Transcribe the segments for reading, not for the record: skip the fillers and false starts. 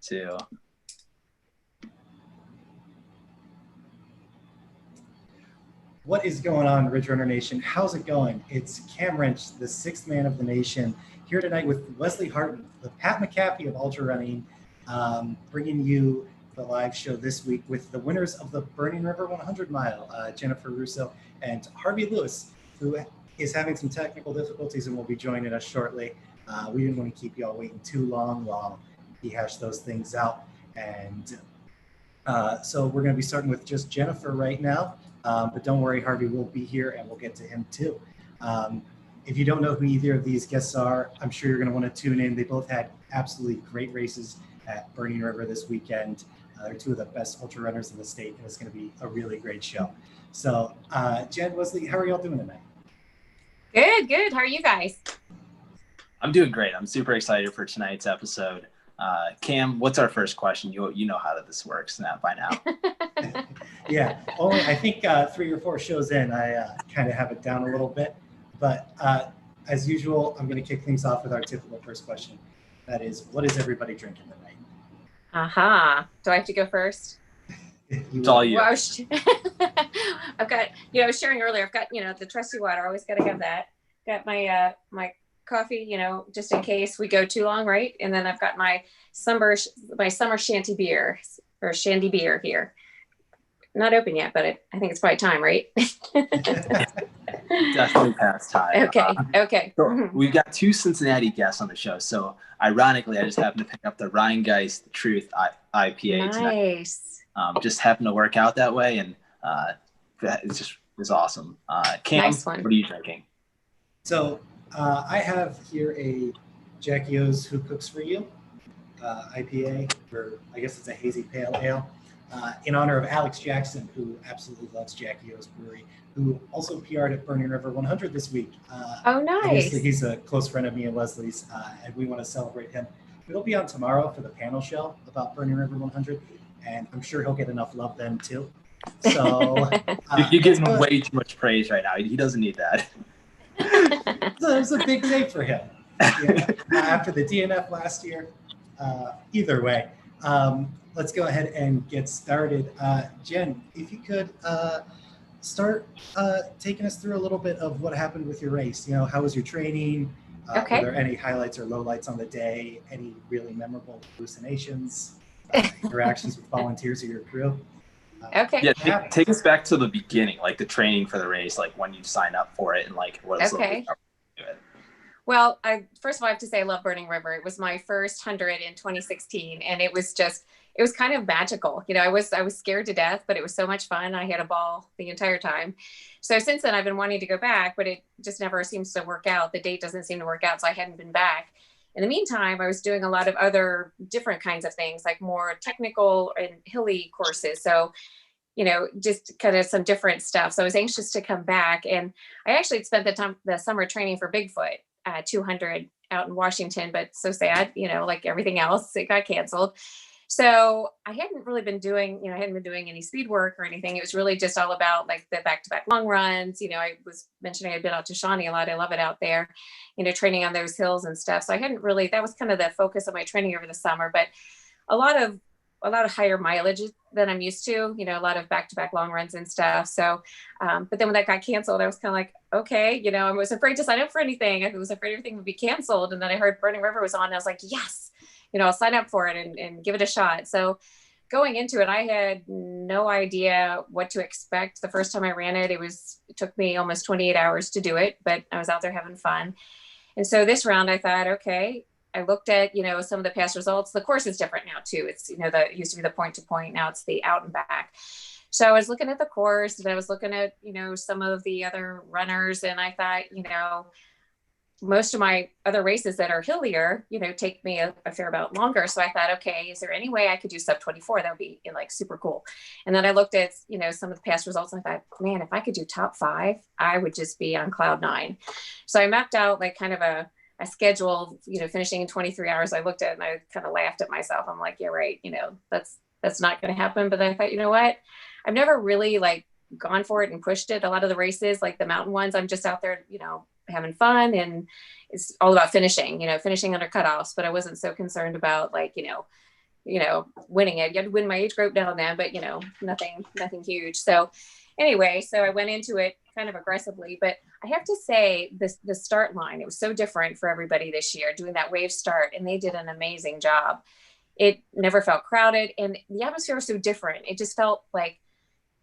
2. What is going on, Ridge Runner Nation? How's it going? It's Cam Wrench, the sixth man of the nation, here tonight with Wesley Harton, the Pat McAfee of ultra running, bringing you the live show this week with the winners of the Burning River 100 mile, Jennifer Russo and Harvey Lewis, who is having some technical difficulties and will be joining us shortly. We didn't want to keep you all waiting too long while he hashed those things out. And so we're going to be starting with just Jennifer right now. But don't worry, Harvey will be here and we'll get to him too. If you don't know who either of these guests are, I'm sure you're going to want to tune in. They both had absolutely great races at Burning River this weekend. They're two of the best ultra runners in the state, and it's going to be a really great show. So, Jen, Wesley, how are y'all doing tonight? Good. How are you guys? I'm doing great. I'm super excited for tonight's episode. Cam, what's our first question? You know how this works by now. Yeah, only I think 3 or 4 shows in, I kind of have it down a little bit. But as usual, I'm going to kick things off with our typical first question. That is, what is everybody drinking tonight? Do I have to go first? It's all you. Well, I've got, I was sharing earlier, I've got, the trusty water. Always got to have that. Got my my coffee, just in case we go too long, right? And then I've got my summer shanty beer or shandy beer here. Not open yet, but I think it's probably time, right? Definitely past time. Okay. So we've got 2 Cincinnati guests on the show. So ironically, I just happened to pick up the Rheingeist Truth IPA nice. tonight. Just happened to work out that way, and it's awesome. Cam, nice one. What are you drinking? So I have here a Jackie O's Who Cooks For You IPA, or I guess it's a hazy pale ale, in honor of Alex Jackson, who absolutely loves Jackie O's Brewery, who also PR'd at Burning River 100 this week. Oh, nice. Obviously, he's a close friend of me and Leslie's, and we want to celebrate him. It'll be on tomorrow for the panel show about Burning River 100, and I'm sure he'll get enough love then, too. So you're giving him way too much praise right now. He doesn't need that. It was a big day for him. After the DNF last year. Either way, let's go ahead and get started. Jen, if you could start taking us through a little bit of what happened with your race. How was your training? Okay. Were there any highlights or lowlights on the day? Any really memorable hallucinations? Interactions with volunteers or your crew? Okay. Yeah, take us back to the beginning, like the training for the race, like when you signed up for it, and like what it's like to do it. Well, first of all, I have to say I love Burning River. It was my first 100 in 2016, and it was kind of magical. I was scared to death, but it was so much fun. I had a ball the entire time. So since then, I've been wanting to go back, but it just never seems to work out. The date doesn't seem to work out, so I hadn't been back. In the meantime, I was doing a lot of other different kinds of things, like more technical and hilly courses. So, just kind of some different stuff. So I was anxious to come back, and I actually spent the summer training for Bigfoot 200 out in Washington, but so sad, like everything else, it got canceled. So I hadn't really been doing, any speed work or anything. It was really just all about like the back-to-back long runs. I was mentioning I'd been out to Shawnee a lot. I love it out there, training on those hills and stuff. So I hadn't really, that was kind of the focus of my training over the summer, but a lot of higher mileage than I'm used to, a lot of back-to-back long runs and stuff. So, but then when that got canceled, I was kind of like, okay, I was afraid to sign up for anything. I was afraid everything would be canceled. And then I heard Burning River was on. And I was like, yes, I'll sign up for it and give it a shot. So going into it, I had no idea what to expect. The first time I ran it, it took me almost 28 hours to do it, but I was out there having fun. And so this round I thought, okay, I looked at, some of the past results. The course is different now too. It's, it used to be the point to point. Now it's the out and back. So I was looking at the course and I was looking at, some of the other runners. And I thought, most of my other races that are hillier, take me a fair amount longer. So I thought, okay, is there any way I could do sub 24? That would be like super cool. And then I looked at, some of the past results and I thought, man, if I could do top 5, I would just be on cloud 9. So I mapped out like kind of a schedule, finishing in 23 hours. I looked at it and I kind of laughed at myself. I'm like, yeah, right. That's not going to happen. But then I thought, you know what? I've never really like gone for it and pushed it. A lot of the races, like the mountain ones, I'm just out there, having fun, and it's all about finishing, finishing under cutoffs. But I wasn't so concerned about like, winning it. You had to win my age group now and then, but nothing huge. So anyway, so I went into it kind of aggressively, but I have to say the start line, it was so different for everybody this year doing that wave start, and they did an amazing job. It never felt crowded, and the atmosphere was so different. It just felt like,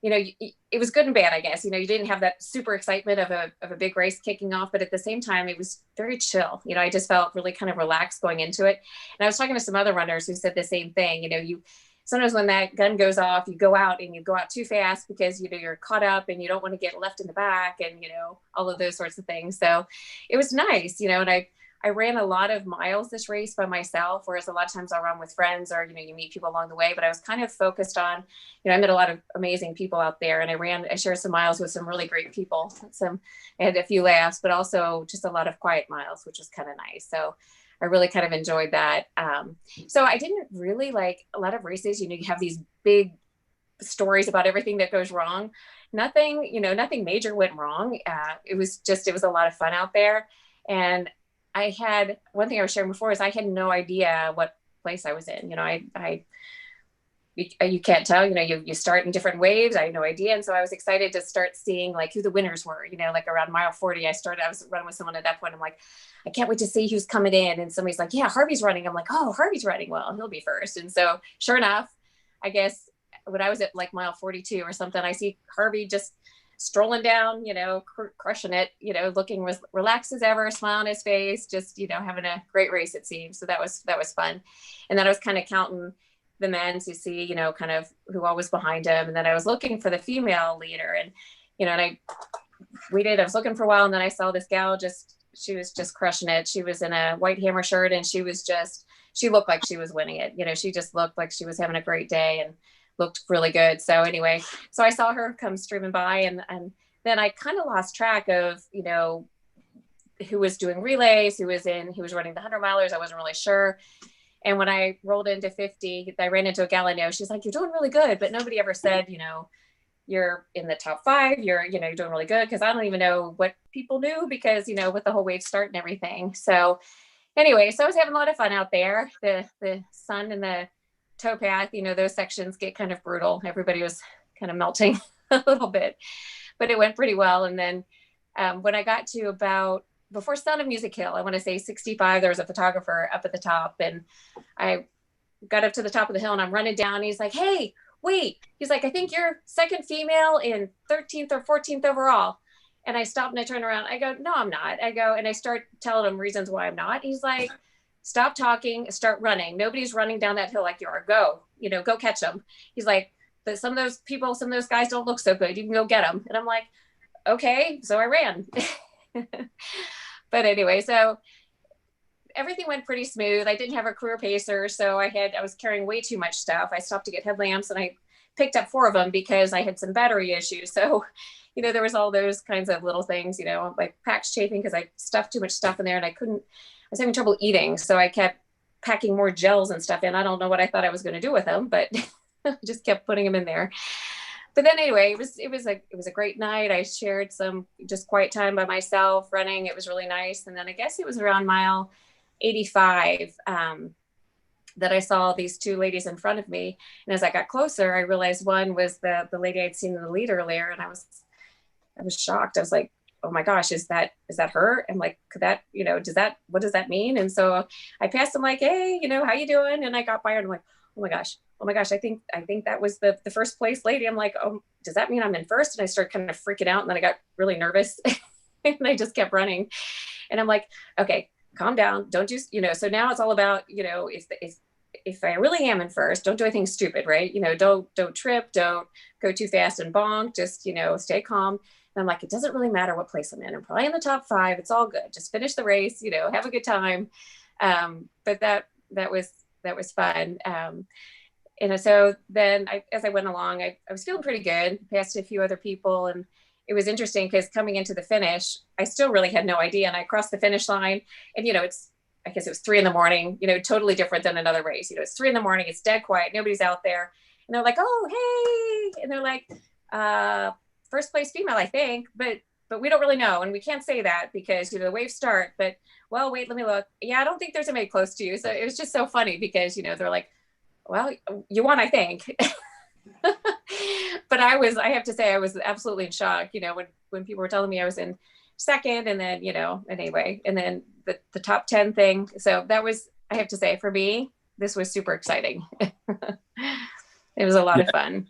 it was good and bad, I guess. You didn't have that super excitement of a big race kicking off, but at the same time, it was very chill. I just felt really kind of relaxed going into it. And I was talking to some other runners who said the same thing. Sometimes when that gun goes off, you go out too fast because, you're caught up and you don't want to get left in the back and, all of those sorts of things. So it was nice, and I ran a lot of miles this race by myself, whereas a lot of times I'll run with friends or, you meet people along the way, but I was kind of focused on, I met a lot of amazing people out there, and I shared some miles with some really great people. I had a few laughs, but also just a lot of quiet miles, which was kind of nice. So I really kind of enjoyed that. So I didn't really like a lot of races, you have these big stories about everything that goes wrong. Nothing major went wrong. It was a lot of fun out there. And I had one thing I was sharing before is I had no idea what place I was in. You can't tell, you start in different waves. I had no idea. And so I was excited to start seeing like who the winners were, like around mile 40, I was running with someone at that point. I'm like, I can't wait to see who's coming in. And somebody's like, yeah, Harvey's running. I'm like, oh, Harvey's running. Well, he'll be first. And so sure enough, I guess when I was at like mile 42 or something, I see Harvey just strolling down, crushing it, looking as relaxed as ever, smile on his face, just, having a great race, it seems. So that was fun. And then I was kind of counting the men to see, kind of who all was behind him. And then I was looking for the female leader, and, I was looking for a while, and then I saw this gal she was just crushing it. She was in a white hammer shirt, and she looked like she was winning it. She just looked like she was having a great day and looked really good. So anyway, I saw her come streaming by, and then I kind of lost track of, who was doing relays, who was running the 100 milers. I wasn't really sure. And when I rolled into 50, I ran into a gal I know. She's like, you're doing really good, but nobody ever said, you're in the top 5, you're doing really good. Cause I don't even know what people knew because, with the whole wave start and everything. So anyway, so I was having a lot of fun out there. The sun and the towpath, those sections get kind of brutal. Everybody was kind of melting a little bit, but it went pretty well. And then when I got to about before Sound of Music Hill, I want to say 65, there was a photographer up at the top, and I got up to the top of the hill and I'm running down. And he's like, hey, wait. He's like, I think you're second female in 13th or 14th overall. And I stopped and I turn around. I go, no, I'm not. I go, and I start telling him reasons why I'm not. He's like, stop talking, start running. Nobody's running down that hill like you are. Go catch them. He's like, but some of those guys don't look so good. You can go get them. And I'm like, okay. So I ran. But anyway, so everything went pretty smooth. I didn't have a career pacer, so I was carrying way too much stuff. I stopped to get headlamps, and I picked up 4 of them because I had some battery issues. So, there was all those kinds of little things, like packs chafing because I stuffed too much stuff in there, and I was having trouble eating. So I kept packing more gels and stuff in. I don't know what I thought I was going to do with them, but I just kept putting them in there. But then anyway, it was a great night. I shared some just quiet time by myself running. It was really nice. And then I guess it was around mile 85 that I saw these 2 ladies in front of me. And as I got closer, I realized one was the lady I'd seen in the lead earlier. And I was shocked. I was like, oh my gosh, is that her? I'm like, could that, what does that mean? And so I passed them like, hey, how you doing? And I got by her and I'm like, oh my gosh, I think that was the first place lady. I'm like, oh, does that mean I'm in first? And I started kind of freaking out, and then I got really nervous and I just kept running. And I'm like, okay, calm down. Don't just, so now it's all about, if I really am in first, don't do anything stupid, right? Don't trip, don't go too fast and bonk, just, stay calm. And I'm like, it doesn't really matter what place I'm in. I'm probably in the top 5. It's all good. Just finish the race, have a good time. But that was fun. So then as I went along, I was feeling pretty good, passed a few other people. And it was interesting because coming into the finish, I still really had no idea. And I crossed the finish line, and, I guess it was 3 a.m, totally different than another race. It's 3 a.m, it's dead quiet. Nobody's out there. And they're like, oh, hey. And they're like, first place female, I think, but we don't really know. And we can't say that because, the waves start, but well, wait, let me look. Yeah, I don't think there's a maid close to you. So it was just so funny because, they're like, well, you won, I think. But I have to say, I was absolutely in shock, when people were telling me I was in second, and then, anyway, and then the top 10 thing. So that was, I have to say, for me, this was super exciting. It was a lot of fun.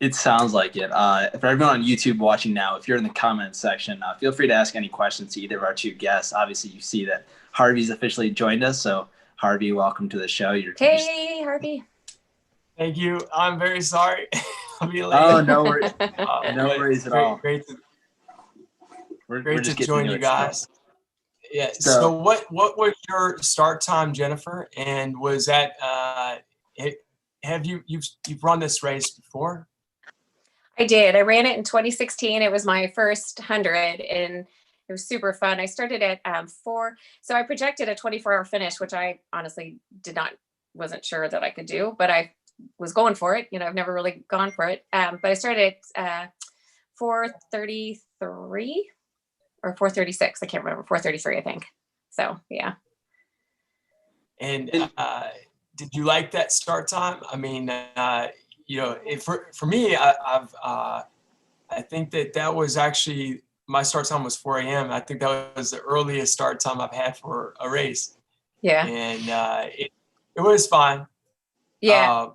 It sounds like it. For everyone on YouTube watching now, if you're in the comments section, feel free to ask any questions to either of our two guests. Obviously, you see that Harvey's officially joined us. So, Harvey, welcome to the show. Hey, Harvey. Thank you. I'm very sorry. I'll be late. Oh, no worries. No worries at all. Great We're to join you guys. Yeah. So what was your start time, Jennifer? And was that you've run this race before? I did. I ran it in 2016. It was my first 100, and it was super fun. I started at 4. So I projected a 24-hour finish, which I honestly wasn't sure that I could do, but I was going for it. I've never really gone for it. But I started at 4:33 or 4:36. I can't remember. 4:33, I think. So, yeah. And did you like that start time? I mean, for me, I think that was actually, my start time was 4 a.m. I think that was the earliest start time I've had for a race. Yeah. And it was fine. Yeah.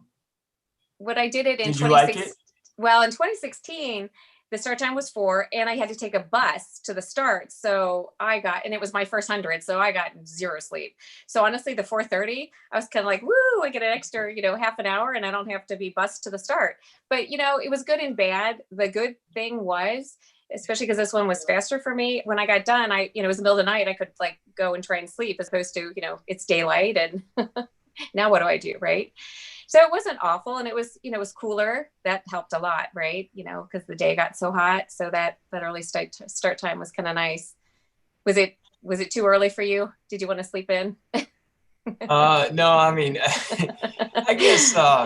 What I did it in 2016. Like it? Well, in 2016, the start time was 4, and I had to take a bus to the start. So and it was my first 100, so I got 0 sleep. So honestly, the 4:30, I was kind of like, woo, I get an extra, half an hour, and I don't have to be bused to the start. But, it was good and bad. The good thing was, especially because this one was faster for me, when I got done, it was the middle of the night, I could go and try and sleep, as opposed to, it's daylight, and now what do I do, right? So it wasn't awful, and it was cooler. That helped a lot, right? Because the day got so hot. So that early start time was kind of nice. Was it too early for you? Did you want to sleep in? No, I mean, I guess I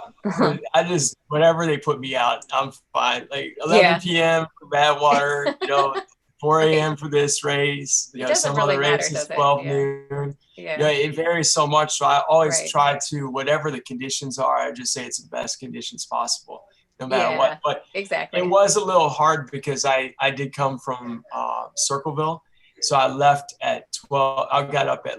just, whenever they put me out, I'm fine. Like 11 p.m. for Badwater, 4 a.m. for this race. Some really other races, 12 noon. Yeah. It varies so much. So I always try to, whatever the conditions are, I just say it's the best conditions possible, no matter what. But exactly, it was a little hard because I did come from Circleville. So I left at 12. I got up at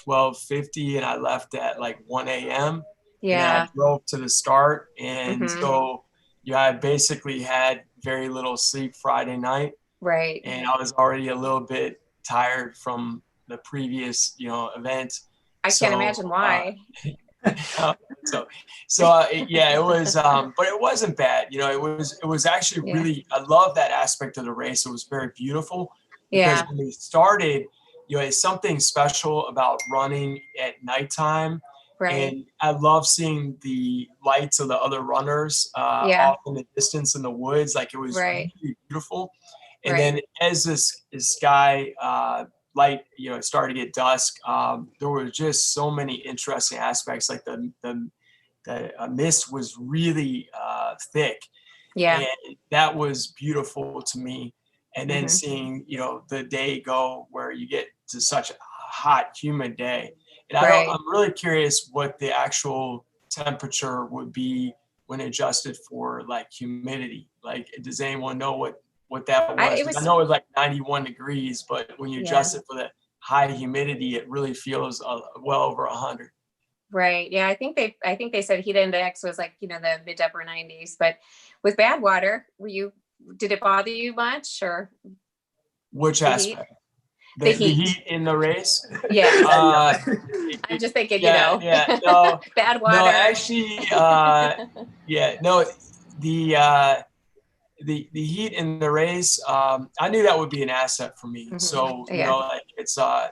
12:50, and I left at 1 a.m. Yeah. And I drove to the start. And so I basically had very little sleep Friday night. Right. And I was already a little bit tired from the previous, event. I can't imagine why. It was, but it wasn't bad. It was actually really, I love that aspect of the race. It was very beautiful. Because when we started, it's something special about running at nighttime. Right. And I love seeing the lights of the other runners off in the distance in the woods. It was really beautiful. And then as this sky light, it started to get dusk, there were just so many interesting aspects. The mist was really thick. Yeah. And that was beautiful to me. And then seeing, the day go where you get to such a hot, humid day. And I'm really curious what the actual temperature would be when adjusted for humidity. Does anyone know what that was? I know it was 91 degrees, but when you adjust it for the high humidity, it really feels well over 100. Right. Yeah. I think they said heat index was the mid to upper 90s, but with Badwater, did it bother you much, or? Which aspect? The heat in the race? Yeah. I'm just thinking, no, Badwater. No, actually, the heat in the race, I knew that would be an asset for me. So, it's, I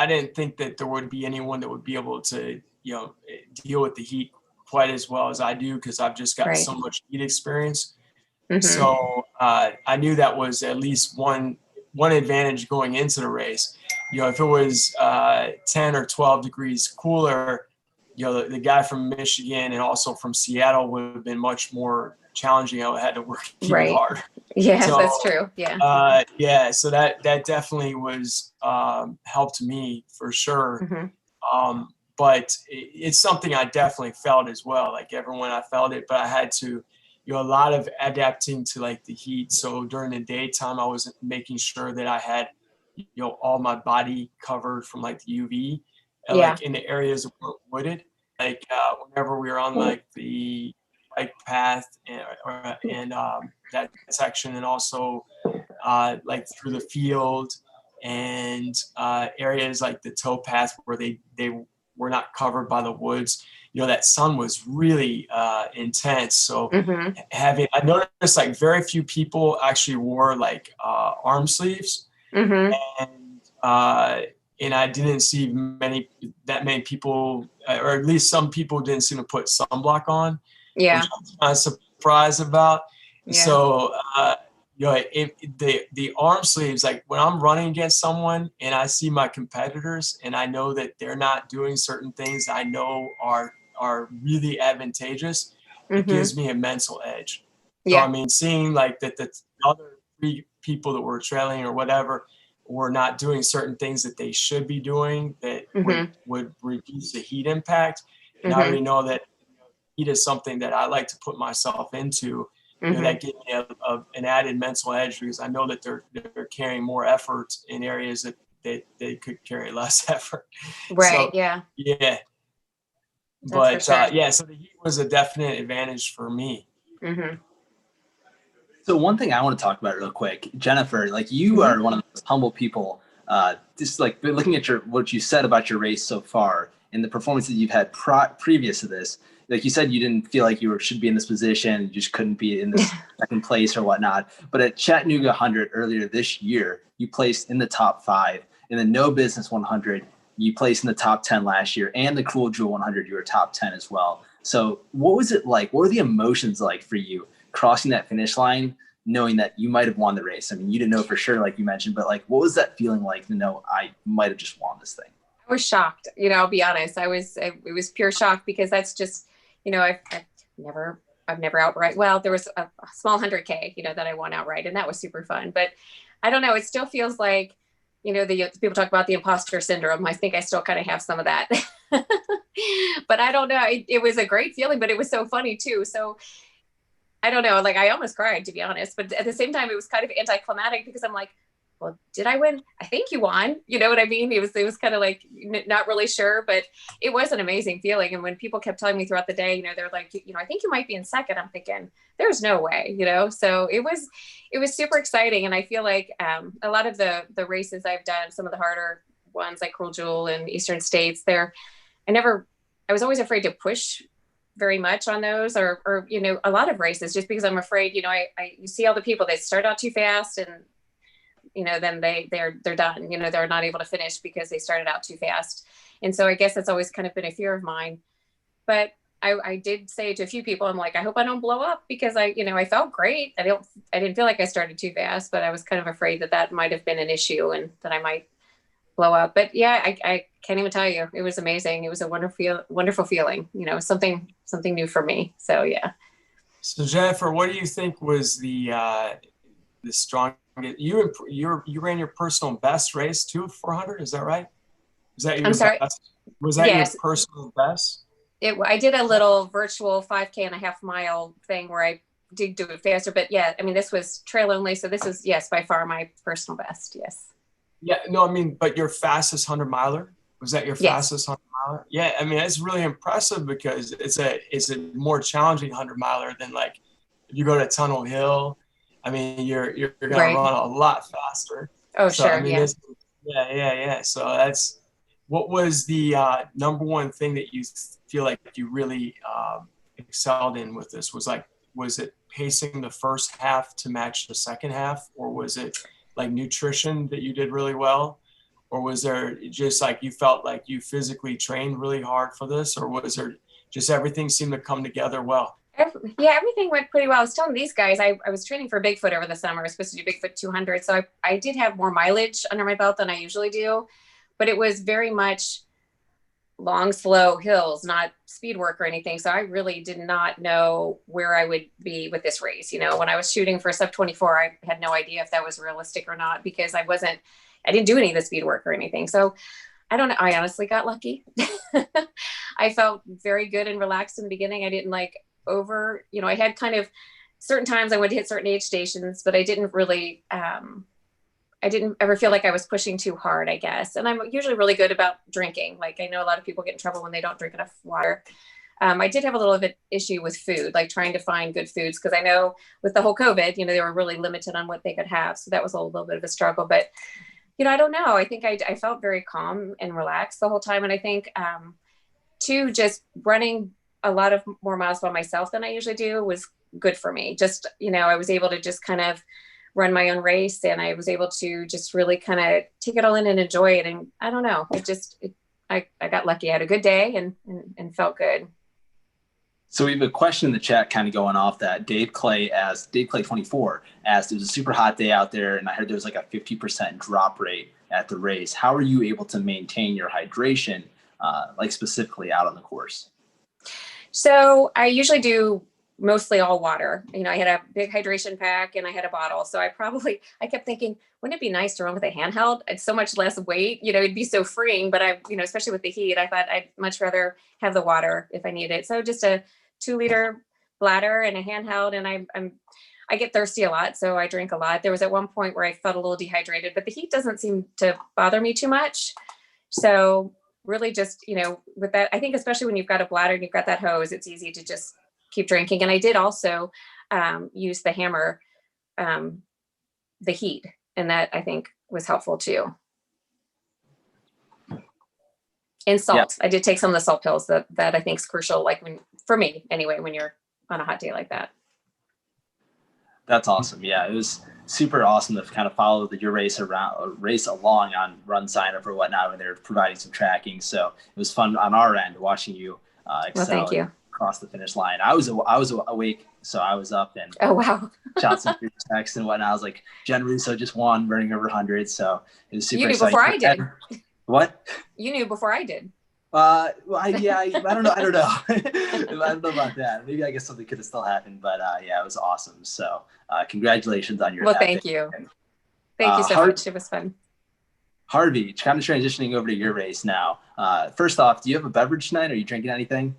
didn't think that there would be anyone that would be able to, deal with the heat quite as well as I do, because I've just got so much heat experience. So I knew that was at least one advantage going into the race. If it was 10 or 12 degrees cooler, the guy from Michigan and also from Seattle would have been much more challenging. I had to work even hard. Yeah, so, that's true. Yeah. So that definitely was helped me for sure. but it's something I definitely felt as well. Like everyone, I felt it, but I had to, a lot of adapting to like the heat. So during the daytime, I was making sure that I had, all my body covered from like the UV, like in the areas that were wooded. Like whenever we were on like the bike path and that section, and also like through the field and areas like the towpath where they were not covered by the woods. That sun was really intense. So I noticed like very few people actually wore like arm sleeves, and I didn't see that many people, or at least some people didn't seem to put sunblock on. Yeah, which I'm kind of surprised about. Yeah. So the arm sleeves, like when I'm running against someone and I see my competitors and I know that they're not doing certain things I know are really advantageous, it gives me a mental edge. So I mean, seeing like that the other 3 people that were trailing or whatever were not doing certain things that they should be doing that would reduce the heat impact. And I already know that heat is something that I like to put myself into. That gives me an added mental edge, because I know that they're carrying more effort in areas that they could carry less effort. Right. So, yeah. Yeah. That's But for sure. so the heat was a definite advantage for me. So one thing I want to talk about real quick, Jennifer, like you are one of the most humble people. Just like looking at what you said about your race so far and the performances you've had previous to this, like you said, you didn't feel like you should be in this position, you just couldn't be in this second place or whatnot. But at Chattanooga 100 earlier this year, you placed in the top 5. In the No Business 100, you placed in the top 10 last year, and the Cool Jewel 100, you were top 10 as well. So what was it like? What were the emotions like for you crossing that finish line, knowing that you might have won the race? I mean, you didn't know for sure, like you mentioned, but like, what was that feeling like to know I might have just won this thing? I was shocked. I'll be honest. It was pure shock, because that's just, I've never outright. Well, there was a small 100K, that I won outright, and that was super fun. But I don't know. It still feels like, the people talk about the imposter syndrome. I think I still kind of have some of that. But I don't know. It was a great feeling, but it was so funny too. So I don't know. Like, I almost cried, to be honest. But at the same time, it was kind of anticlimactic, because I'm like, well, did I win? I think you won. You know what I mean? It was kind of like not really sure, but it was an amazing feeling. And when people kept telling me throughout the day, they're like, I think you might be in second. I'm thinking, there's no way, So it was super exciting. And I feel like a lot of the races I've done, some of the harder ones like Cruel Jewel and Eastern States, I was always afraid to push very much on those, or a lot of races, just because I'm afraid, you see all the people, they start out too fast, and then they're done, they're not able to finish because they started out too fast. And so I guess that's always kind of been a fear of mine. But I did say to a few people, I'm like, I hope I don't blow up, because I felt great. I didn't feel like I started too fast, but I was kind of afraid that might've been an issue and that I might blow up. But yeah, I can't even tell you. It was amazing. It was a wonderful feeling, something new for me. So yeah. So Jennifer, what do you think was the strongest? You ran your personal best race too, 400. Is that right? Is that your I'm sorry. best? Was that your personal best? I did a little virtual 5K and a half mile thing where I did do it faster, but yeah, I mean, this was trail only. So this is, yes, by far my personal best. Yes. Yeah, no, I mean, but your fastest 100 miler, was that your fastest 100 miler? Yeah, I mean, it's really impressive, because it's a more challenging 100 miler than like if you go to Tunnel Hill. I mean, you're gonna run a lot faster. Oh, so, sure. I mean, yeah. So what was the number one thing that you feel like you really excelled in with this? Was it pacing the first half to match the second half, or was it like nutrition that you did really well, or was there just like you felt like you physically trained really hard for this, or was there just everything seemed to come together well? Yeah, everything went pretty well. I was telling these guys, I was training for Bigfoot over the summer. I was supposed to do Bigfoot 200. So I did have more mileage under my belt than I usually do, but it was very much long, slow hills, not speed work or anything. So I really did not know where I would be with this race. When I was shooting for sub 24, I had no idea if that was realistic or not, because I didn't do any of the speed work or anything. So I don't know. I honestly got lucky. I felt very good and relaxed in the beginning. I didn't like I had kind of certain times I would hit certain aid stations, but I didn't really, I didn't ever feel like I was pushing too hard, I guess. And I'm usually really good about drinking. Like I know a lot of people get in trouble when they don't drink enough water. I did have a little of an issue with food, like trying to find good foods. Cause I know with the whole COVID, they were really limited on what they could have. So that was a little bit of a struggle, but I don't know. I think I felt very calm and relaxed the whole time. And I think, too, just running a lot of more miles by myself than I usually do was good for me. Just, I was able to just kind of run my own race, and I was able to just really kind of take it all in and enjoy it. And I don't know, I got lucky. I had a good day and felt good. So we have a question in the chat kind of going off that. Dave Clay 24 asked, it was a super hot day out there, and I heard there was like a 50% drop rate at the race. How are you able to maintain your hydration, like specifically out on the course? So I usually do mostly all water. I had a big hydration pack and I had a bottle. So I kept thinking, wouldn't it be nice to run with a handheld? It's so much less weight, it'd be so freeing, but especially with the heat, I thought I'd much rather have the water if I need it. So just a 2-liter bladder and a handheld. And I get thirsty a lot, so I drink a lot. There was at one point where I felt a little dehydrated, but the heat doesn't seem to bother me too much. So really just, with that, I think especially when you've got a bladder and you've got that hose, it's easy to just keep drinking. And I did also use the hammer, the heat, and that I think was helpful too. And salt. Yeah. I did take some of the salt pills that I think is crucial, like for me anyway, when you're on a hot day like that. That's awesome. Yeah, it was super awesome to kind of follow your race along on Run Sign Up or whatnot when they're providing some tracking. So it was fun on our end watching you excel across the finish line. I was awake, so I was up and shot some text and whatnot. I was like, Jen Russo just won Burning River 100, so it was super exciting. Before I did. What? You knew before I did. I don't know. I don't know. I don't know about that. Maybe I guess something could have still happened, but yeah, it was awesome. So congratulations on your. Well, thank you. Thank you so much. It was fun. Harvey, kind of transitioning over to your race now. First off, do you have a beverage tonight? Are you drinking anything?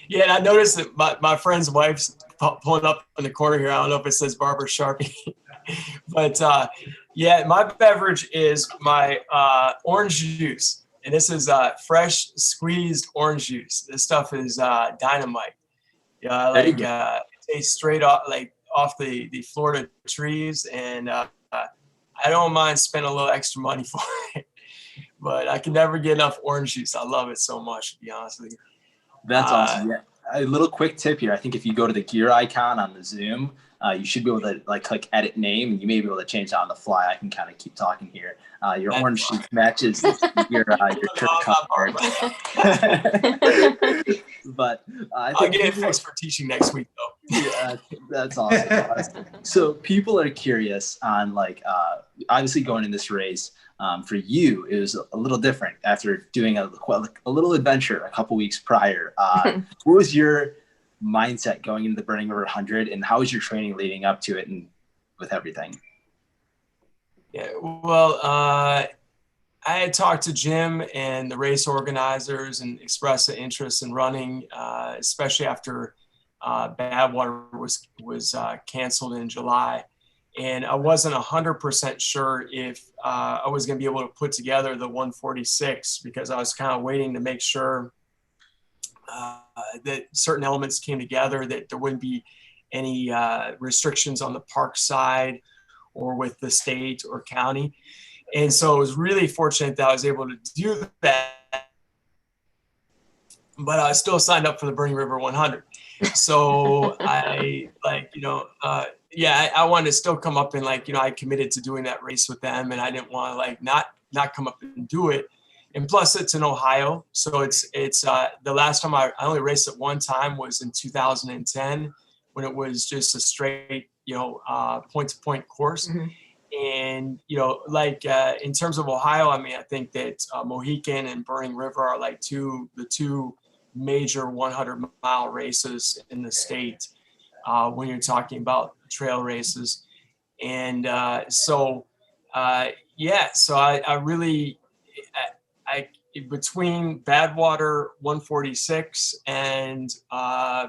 Yeah, and I noticed that my friend's wife's pulling up in the corner here. I don't know if it says Barbara Sharpie, but yeah, my beverage is my orange juice, and this is fresh squeezed orange juice. This stuff is dynamite. Yeah, it tastes straight off the Florida trees, and I don't mind spending a little extra money for it. But I can never get enough orange juice. I love it so much, to be honest with you. That's awesome. Yeah. A little quick tip here. I think if you go to the gear icon on the Zoom, you should be able to click edit name, and you may be able to change it on the fly. I can kind of keep talking here. Your orange juice matches your shirt color. But I think I'll get it fixed for teaching next week, though. Yeah, that's awesome. So people are curious on obviously going in this race. For you, it was a little different after doing a little adventure a couple weeks prior. What was your mindset going into the Burning River 100, and how was your training leading up to it and with everything? Yeah, well, I had talked to Jim and the race organizers and expressed an interest in running, especially after Badwater was canceled in July. And I wasn't 100% sure if I was going to be able to put together the 146, because I was kind of waiting to make sure that certain elements came together, that there wouldn't be any restrictions on the park side or with the state or county. And so I was really fortunate that I was able to do that, but I still signed up for the Burning River 100. So I I wanted to still come up and I committed to doing that race with them, and I didn't want to not come up and do it. And plus it's in Ohio. So it's the last time I only raced it one time was in 2010 when it was just a straight, point to point course. Mm-hmm. And, in terms of Ohio, I mean, I think that Mohican and Burning River are the two major 100-mile races in the state when you're talking about trail races. And so Yeah, so I really, I between Badwater 146 and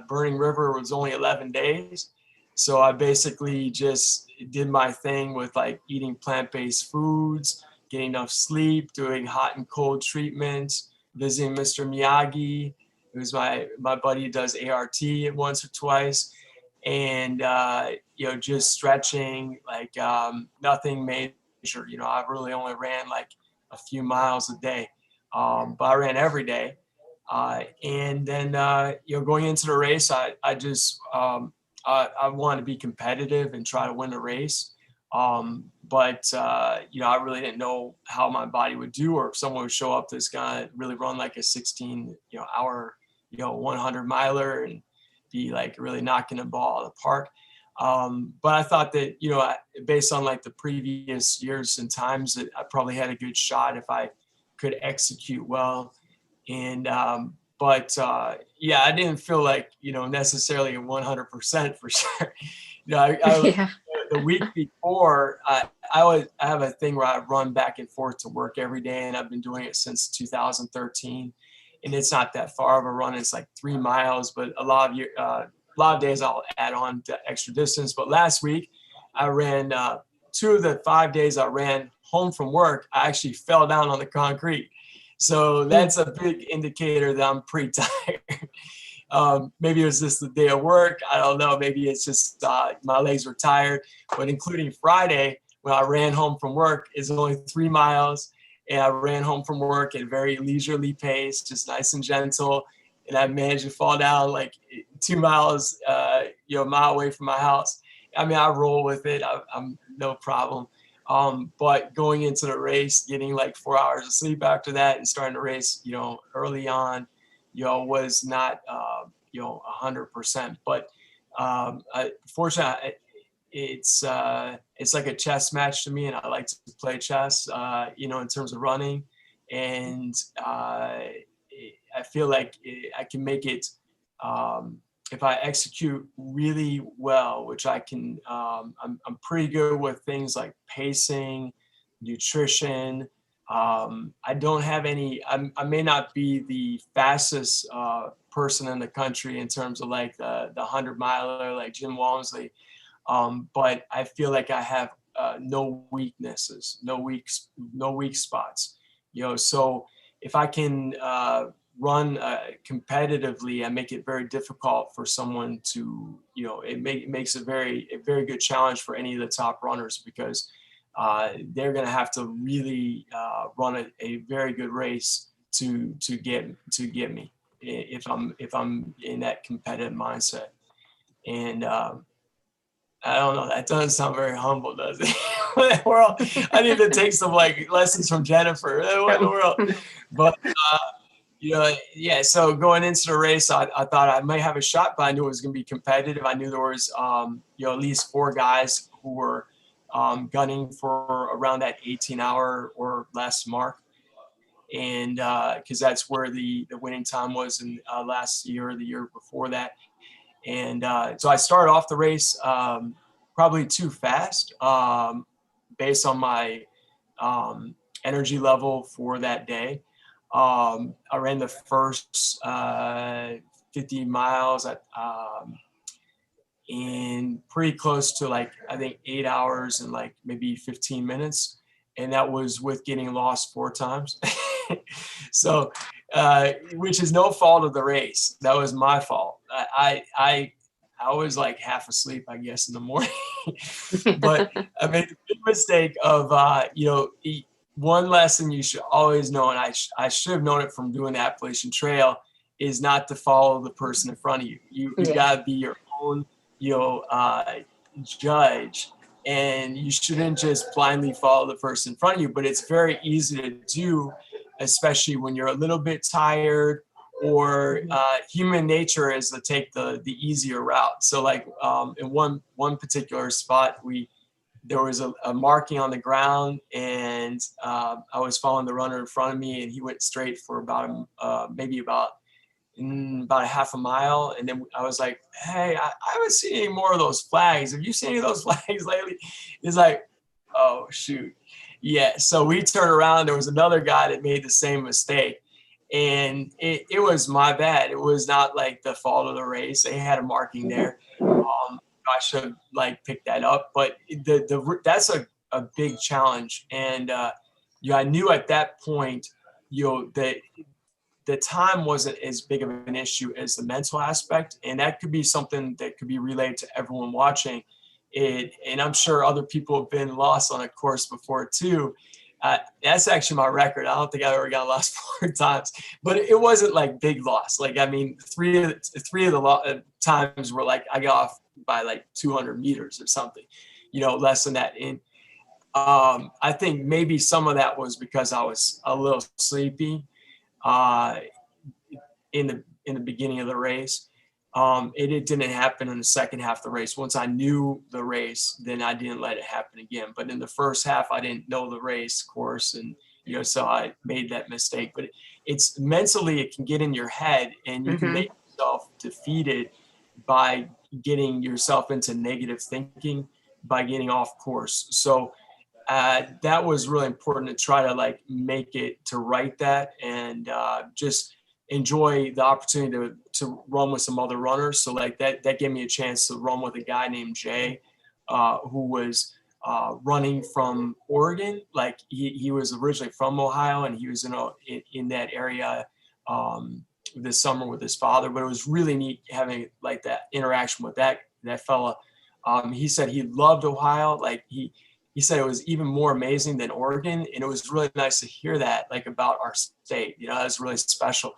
Burning River was only 11 days. So I basically just did my thing with like eating plant-based foods, getting enough sleep, doing hot and cold treatments, visiting Mr. Miyagi, who's my buddy who does ART once or twice, and just stretching, like nothing major. I really only ran like a few miles a day, but I ran every day. And then going into the race, I just I wanted to be competitive and try to win the race. But I really didn't know how my body would do, or if someone would show up that's gonna really run like a 16 hour 100 miler and be like really knocking the ball out of the park. But I thought that based on like the previous years and times, that I probably had a good shot if I could execute well. And yeah, I didn't feel like necessarily 100% for sure. Yeah. The week before, I have a thing where I run back and forth to work every day, and I've been doing it since 2013. And it's not that far of a run; it's like 3 miles. But a lot of days I'll add on to extra distance. But last week, I ran 2 of the 5 days I ran home from work. I actually fell down on the concrete. So that's a big indicator that I'm pretty tired. Maybe it was just the day of work. I don't know. Maybe it's just my legs were tired. But including Friday, when I ran home from work, it's only 3 miles. And I ran home from work at a very leisurely pace, just nice and gentle. And I managed to fall down like 2 miles, a mile away from my house. I mean, I roll with it. I'm no problem. But going into the race, getting like 4 hours of sleep after that and starting the race, early on, was not, 100%. But fortunately, it's like a chess match to me, and I like to play chess, in terms of running. And I feel like I can make it, if I execute really well, which I can. I'm pretty good with things like pacing, nutrition. I don't have any. I may not be the fastest person in the country in terms of like the 100 miler like Jim Walmsley, but I feel like I have no weaknesses, no weak spots. So if I can run competitively, I make it very difficult for someone to, it makes a very good challenge for any of the top runners, because they're going to have to really run a very good race to get me if I'm in that competitive mindset. And I don't know, that doesn't sound very humble, does it? World, I need to take some like lessons from Jennifer. What in the world? But yeah. So going into the race, I thought I might have a shot, but I knew it was going to be competitive. I knew there was at least 4 guys who were gunning for around that 18-hour or less mark, and because that's where the winning time was in last year or the year before that. And so I started off the race probably too fast, based on my energy level for that day. I ran the first 50 miles at in pretty close to like, I think 8 hours and like maybe 15 minutes. And that was with getting lost 4 times. So, which is no fault of the race. That was my fault. I was like half asleep, I guess, in the morning. But I made the big mistake of, one lesson you should always know, and I should have known it from doing the Appalachian Trail, is not to follow the person in front of you. You got to be your own, judge, and you shouldn't just blindly follow the person in front of you. But it's very easy to do, especially when you're a little bit tired, or human nature is to take the easier route. So like in one particular spot, there was a marking on the ground, and I was following the runner in front of me, and he went straight for about a half a mile. And then I was like, hey, I haven't seen any more of those flags. Have you seen any of those flags lately? He's like, Oh, shoot. Yeah. So we turned around. There was another guy that made the same mistake. And it was my bad. It was not like the fault of the race. They had a marking there. I should have like picked that up. But that's a big challenge. And I knew at that point, that the time wasn't as big of an issue as the mental aspect. And that could be something that could be relayed to everyone watching it. And I'm sure other people have been lost on a course before too. That's actually my record. I don't think I've ever got lost 4 times, but it wasn't like big loss. Like, I mean, three of the times were like, I got off by like 200 meters or something, less than that. And I think maybe some of that was because I was a little sleepy in the beginning of the race. It didn't happen in the second half of the race. Once I knew the race, then I didn't let it happen again. But in the first half, I didn't know the race course, and so I made that mistake. But it's mentally, it can get in your head, and you can make yourself defeated by getting yourself into negative thinking by getting off course. So that was really important to try to like make it to write that and just enjoy the opportunity to run with some other runners. So like that gave me a chance to run with a guy named Jay, who was running from Oregon. Like he was originally from Ohio, and he was in that area this summer with his father. But it was really neat having like that interaction with that fella. He said he loved Ohio. Like he said it was even more amazing than Oregon. And it was really nice to hear that, like, about our state. It was really special.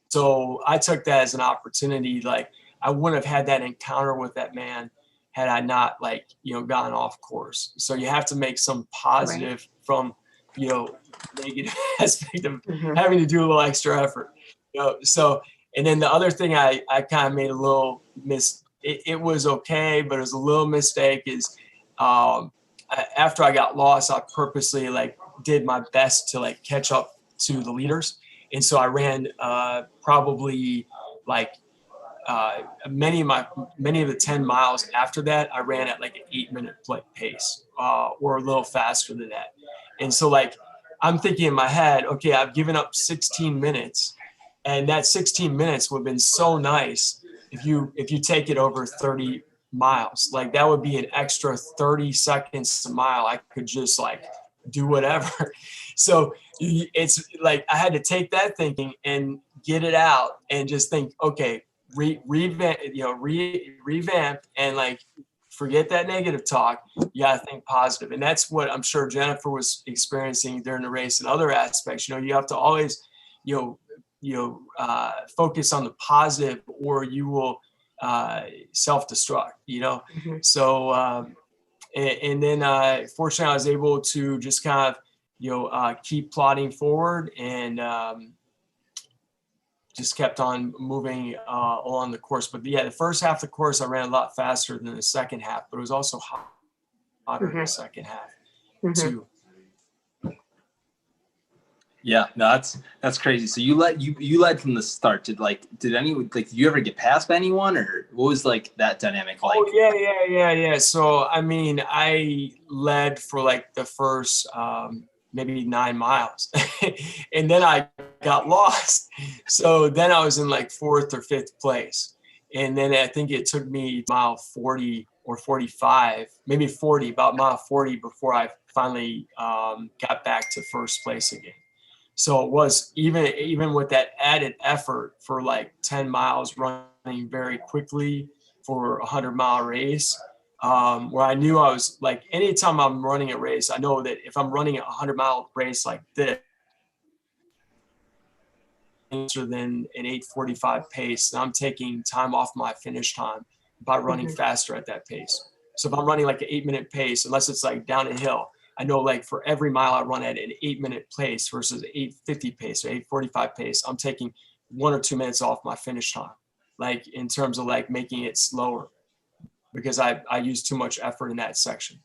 So I took that as an opportunity. Like, I wouldn't have had that encounter with that man had I not, like, gone off course. So you have to make some positive from, negative aspect of having to do a little extra effort. So, and then the other thing I kind of made a little it was okay, but it was a little mistake is, after I got lost, I purposely like did my best to like catch up to the leaders. And so I ran probably like many of the 10 miles after that, I ran at like an 8-minute pace or a little faster than that. And so like, I'm thinking in my head, okay, I've given up 16 minutes, and that 16 minutes would have been so nice if you take it over 30 miles. Like, that would be an extra 30 seconds a mile. I could just like do whatever. So it's like I had to take that thinking and get it out and just think, okay, revamp and like forget that negative talk. You gotta think positive. And that's what I'm sure Jennifer was experiencing during the race and other aspects. You have to always focus on the positive, or you will self-destruct, So and then fortunately I was able to just kind of keep plodding forward, and just kept on moving along the course. But yeah, the first half of the course I ran a lot faster than the second half, but it was also hotter in the second half too. Yeah, no, that's crazy. So you led from the start. Did you ever get past anyone, or what was like that dynamic like? Oh yeah. So I mean, I led for like the first maybe 9 miles, and then I got lost. So then I was in like 4th or 5th place, and then I think it took me mile 40 or 45, maybe 40, about mile 40 before I finally got back to first place again. So it was even with that added effort for like 10 miles running very quickly for a 100-mile race, where I knew I was like, anytime I'm running a race, I know that if I'm running a 100-mile race like this, than an 8:45 pace, and I'm taking time off my finish time by running faster at that pace. So if I'm running like an 8-minute pace, unless it's like down a hill, I know like for every mile I run at an 8-minute pace versus 8:50 pace or 8:45 pace, I'm taking 1 or 2 minutes off my finish time, like in terms of like making it slower, because I use too much effort in that section.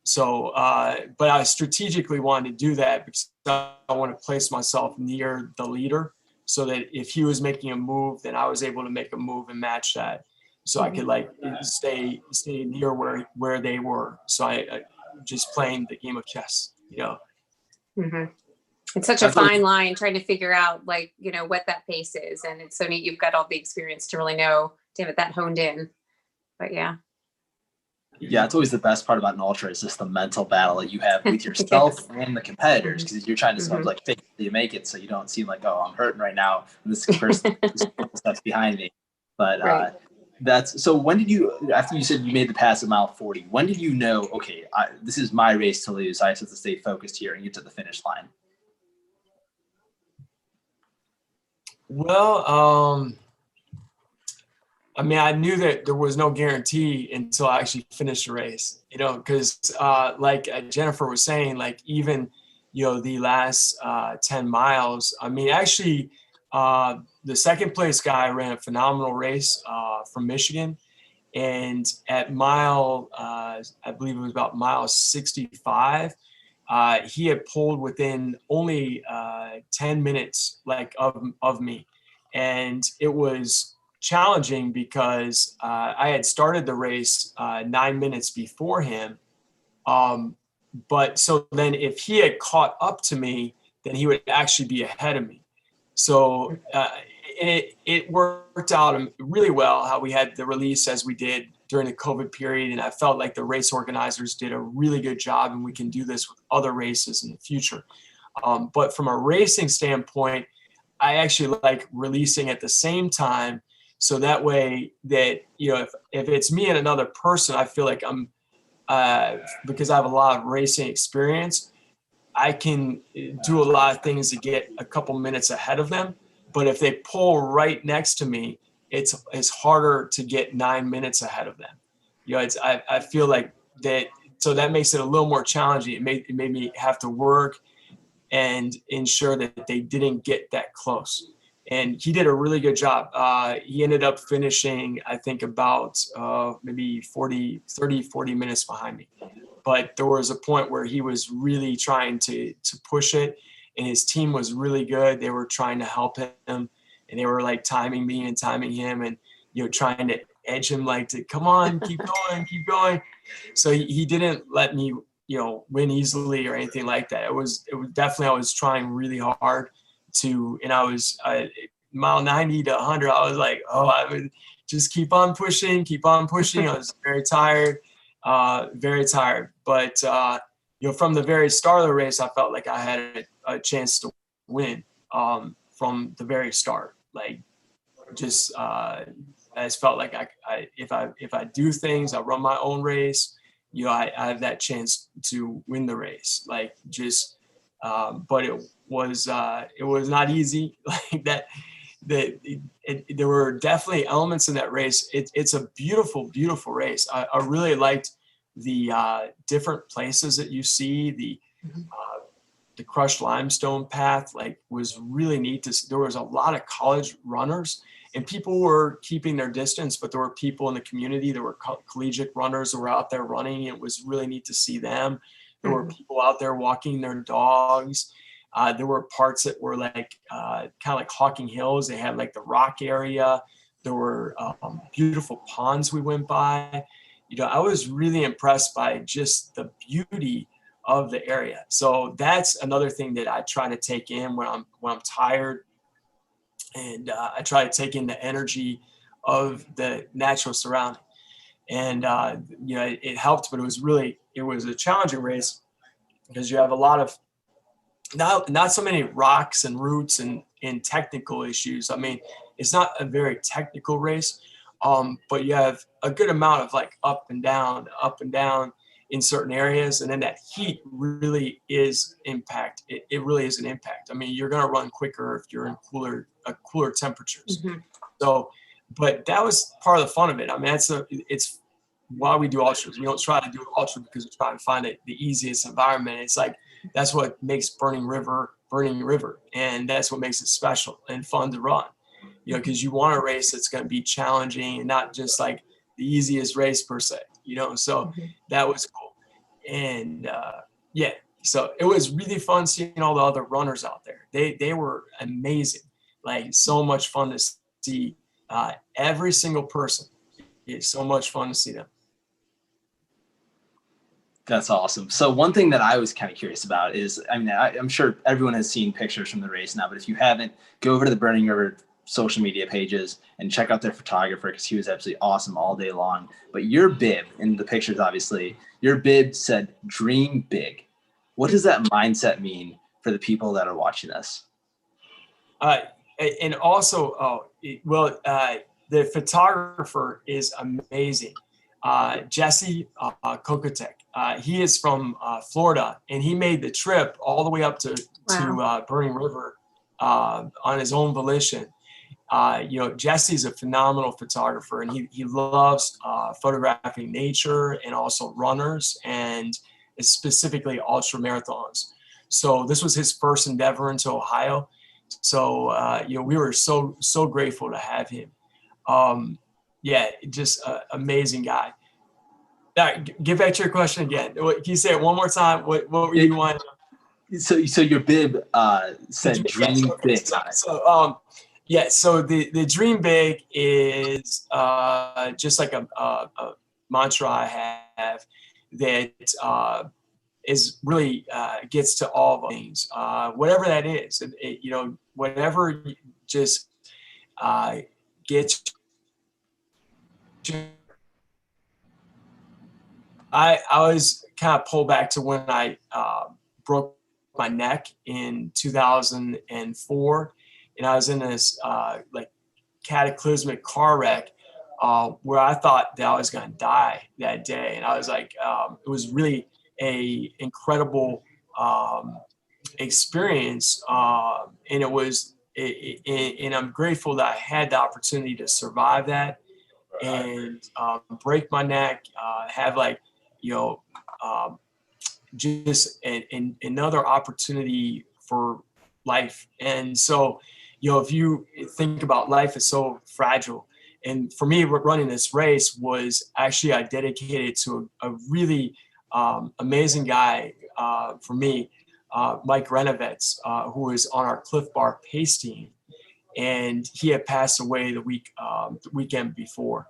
So, but I strategically wanted to do that because I want to place myself near the leader, so that if he was making a move, then I was able to make a move and match that. So I could like stay near where they were. So just playing the game of chess, you know. Mm-hmm. It's such a fine line trying to figure out, like, you know, what that pace is. And it's so neat. You've got all the experience to really know, to have that honed in. But yeah. Yeah, it's always the best part about an ultra is just the mental battle that you have with yourself Yes. and the competitors, because you're trying to sort of like fake it till you make it, so you don't seem like, oh, I'm hurting right now, and this person is a couple steps behind me. But Right. that's so. When did you, after you said you made the pass at mile 40, when did you know, okay, this is my race to lose, I just have to stay focused here and get to the finish line? Well, I mean, I knew that there was no guarantee until I actually finished the race, you know, because like Jennifer was saying, like even, you know, the last 10 miles, I mean, actually, the second place guy ran a phenomenal race from Michigan. And at mile, I believe it was about mile 65, he had pulled within only 10 minutes like of me. And it was challenging because I had started the race 9 minutes before him. But so then if he had caught up to me, then he would actually be ahead of me. So it worked out really well how we had the release as we did during the COVID period. And I felt like the race organizers did a really good job, and we can do this with other races in the future. But from a racing standpoint, I actually like releasing at the same time. So that way that, you know, if it's me and another person, I feel like I'm, because I have a lot of racing experience, I can do a lot of things to get a couple minutes ahead of them. But if they pull right next to me, it's harder to get 9 minutes ahead of them. You know, I feel like that, so that makes it a little more challenging. It made me have to work and ensure that they didn't get that close. And he did a really good job. He ended up finishing, I think, about maybe 40 minutes behind me. But there was a point where he was really trying to push it, and his team was really good. They were trying to help him, and they were like timing me and timing him, and, you know, trying to edge him, like, to come on, keep going, keep going. So he didn't let me, you know, win easily or anything like that. It was definitely, I was trying really hard to, and I was mile 90 to 100. I was like, oh, I would just keep on pushing. I was very tired. But, you know, from the very start of the race, I felt like I had a chance to win from the very start. Like, just, I just felt like if I do things, I run my own race, you know, I have that chance to win the race. Like, just, but it was not easy. Like that there were definitely elements in that race. It's a beautiful, beautiful race. I really liked the different places that you see. The crushed limestone path, like, was really neat to see. There was a lot of college runners, and people were keeping their distance, but there were people in the community. There were collegiate runners who were out there running. It was really neat to see them. There were people out there walking their dogs. There were parts that were like kind of like Hawking Hills. They had like the rock area. There were beautiful ponds we went by. You know, I was really impressed by just the beauty of the area. So that's another thing that I try to take in when I'm tired, and I try to take in the energy of the natural surrounding. And you know, it helped, but it was a challenging race because you have a lot of not so many rocks and roots and technical issues. I mean, it's not a very technical race, but you have a good amount of like up and down in certain areas. And then that heat really is impact. It really is an impact. I mean, you're going to run quicker if you're in cooler temperatures. Mm-hmm. So, but that was part of the fun of it. I mean, it's why we do ultras. We don't try to do an ultra because we're trying to find the easiest environment. It's like, that's what makes Burning River. And that's what makes it special and fun to run, you know, because you want a race that's going to be challenging and not just like the easiest race per se, you know. So that was cool. And yeah, so it was really fun seeing all the other runners out there. They were amazing, like so much fun to see every single person. It's so much fun to see them. That's awesome. So one thing that I was kind of curious about is, I mean, I'm sure everyone has seen pictures from the race now, but if you haven't, go over to the Burning River social media pages and check out their photographer, because he was absolutely awesome all day long. But your bib in the pictures, obviously, your bib said "Dream Big." What does that mindset mean for the people that are watching this? And also, the photographer is amazing. Jesse Kokotek. He is from Florida, and he made the trip all the way up to Burning River on his own volition. Jesse's a phenomenal photographer, and he loves photographing nature and also runners, and specifically ultra marathons. So this was his first endeavor into Ohio. So we were so grateful to have him. Just an amazing guy. Get back to your question again. Can you say it one more time? What were you wanting? So your bib said "Dream Big." So the Dream Big is just like a mantra I have that is really gets to all things, whatever that is. Whatever just gets. I was kind of pulled back to when I broke my neck in 2004, and I was in this cataclysmic car wreck where I thought that I was going to die that day, and I was like, it was really a incredible experience, and and I'm grateful that I had the opportunity to survive that and break my neck, have just another opportunity for life. And so, if you think about life is so fragile. And for me, running this race was actually I dedicated to a really amazing guy for me, Mike Renovitz, who was on our Cliff Bar pace team. And he had passed away the weekend before.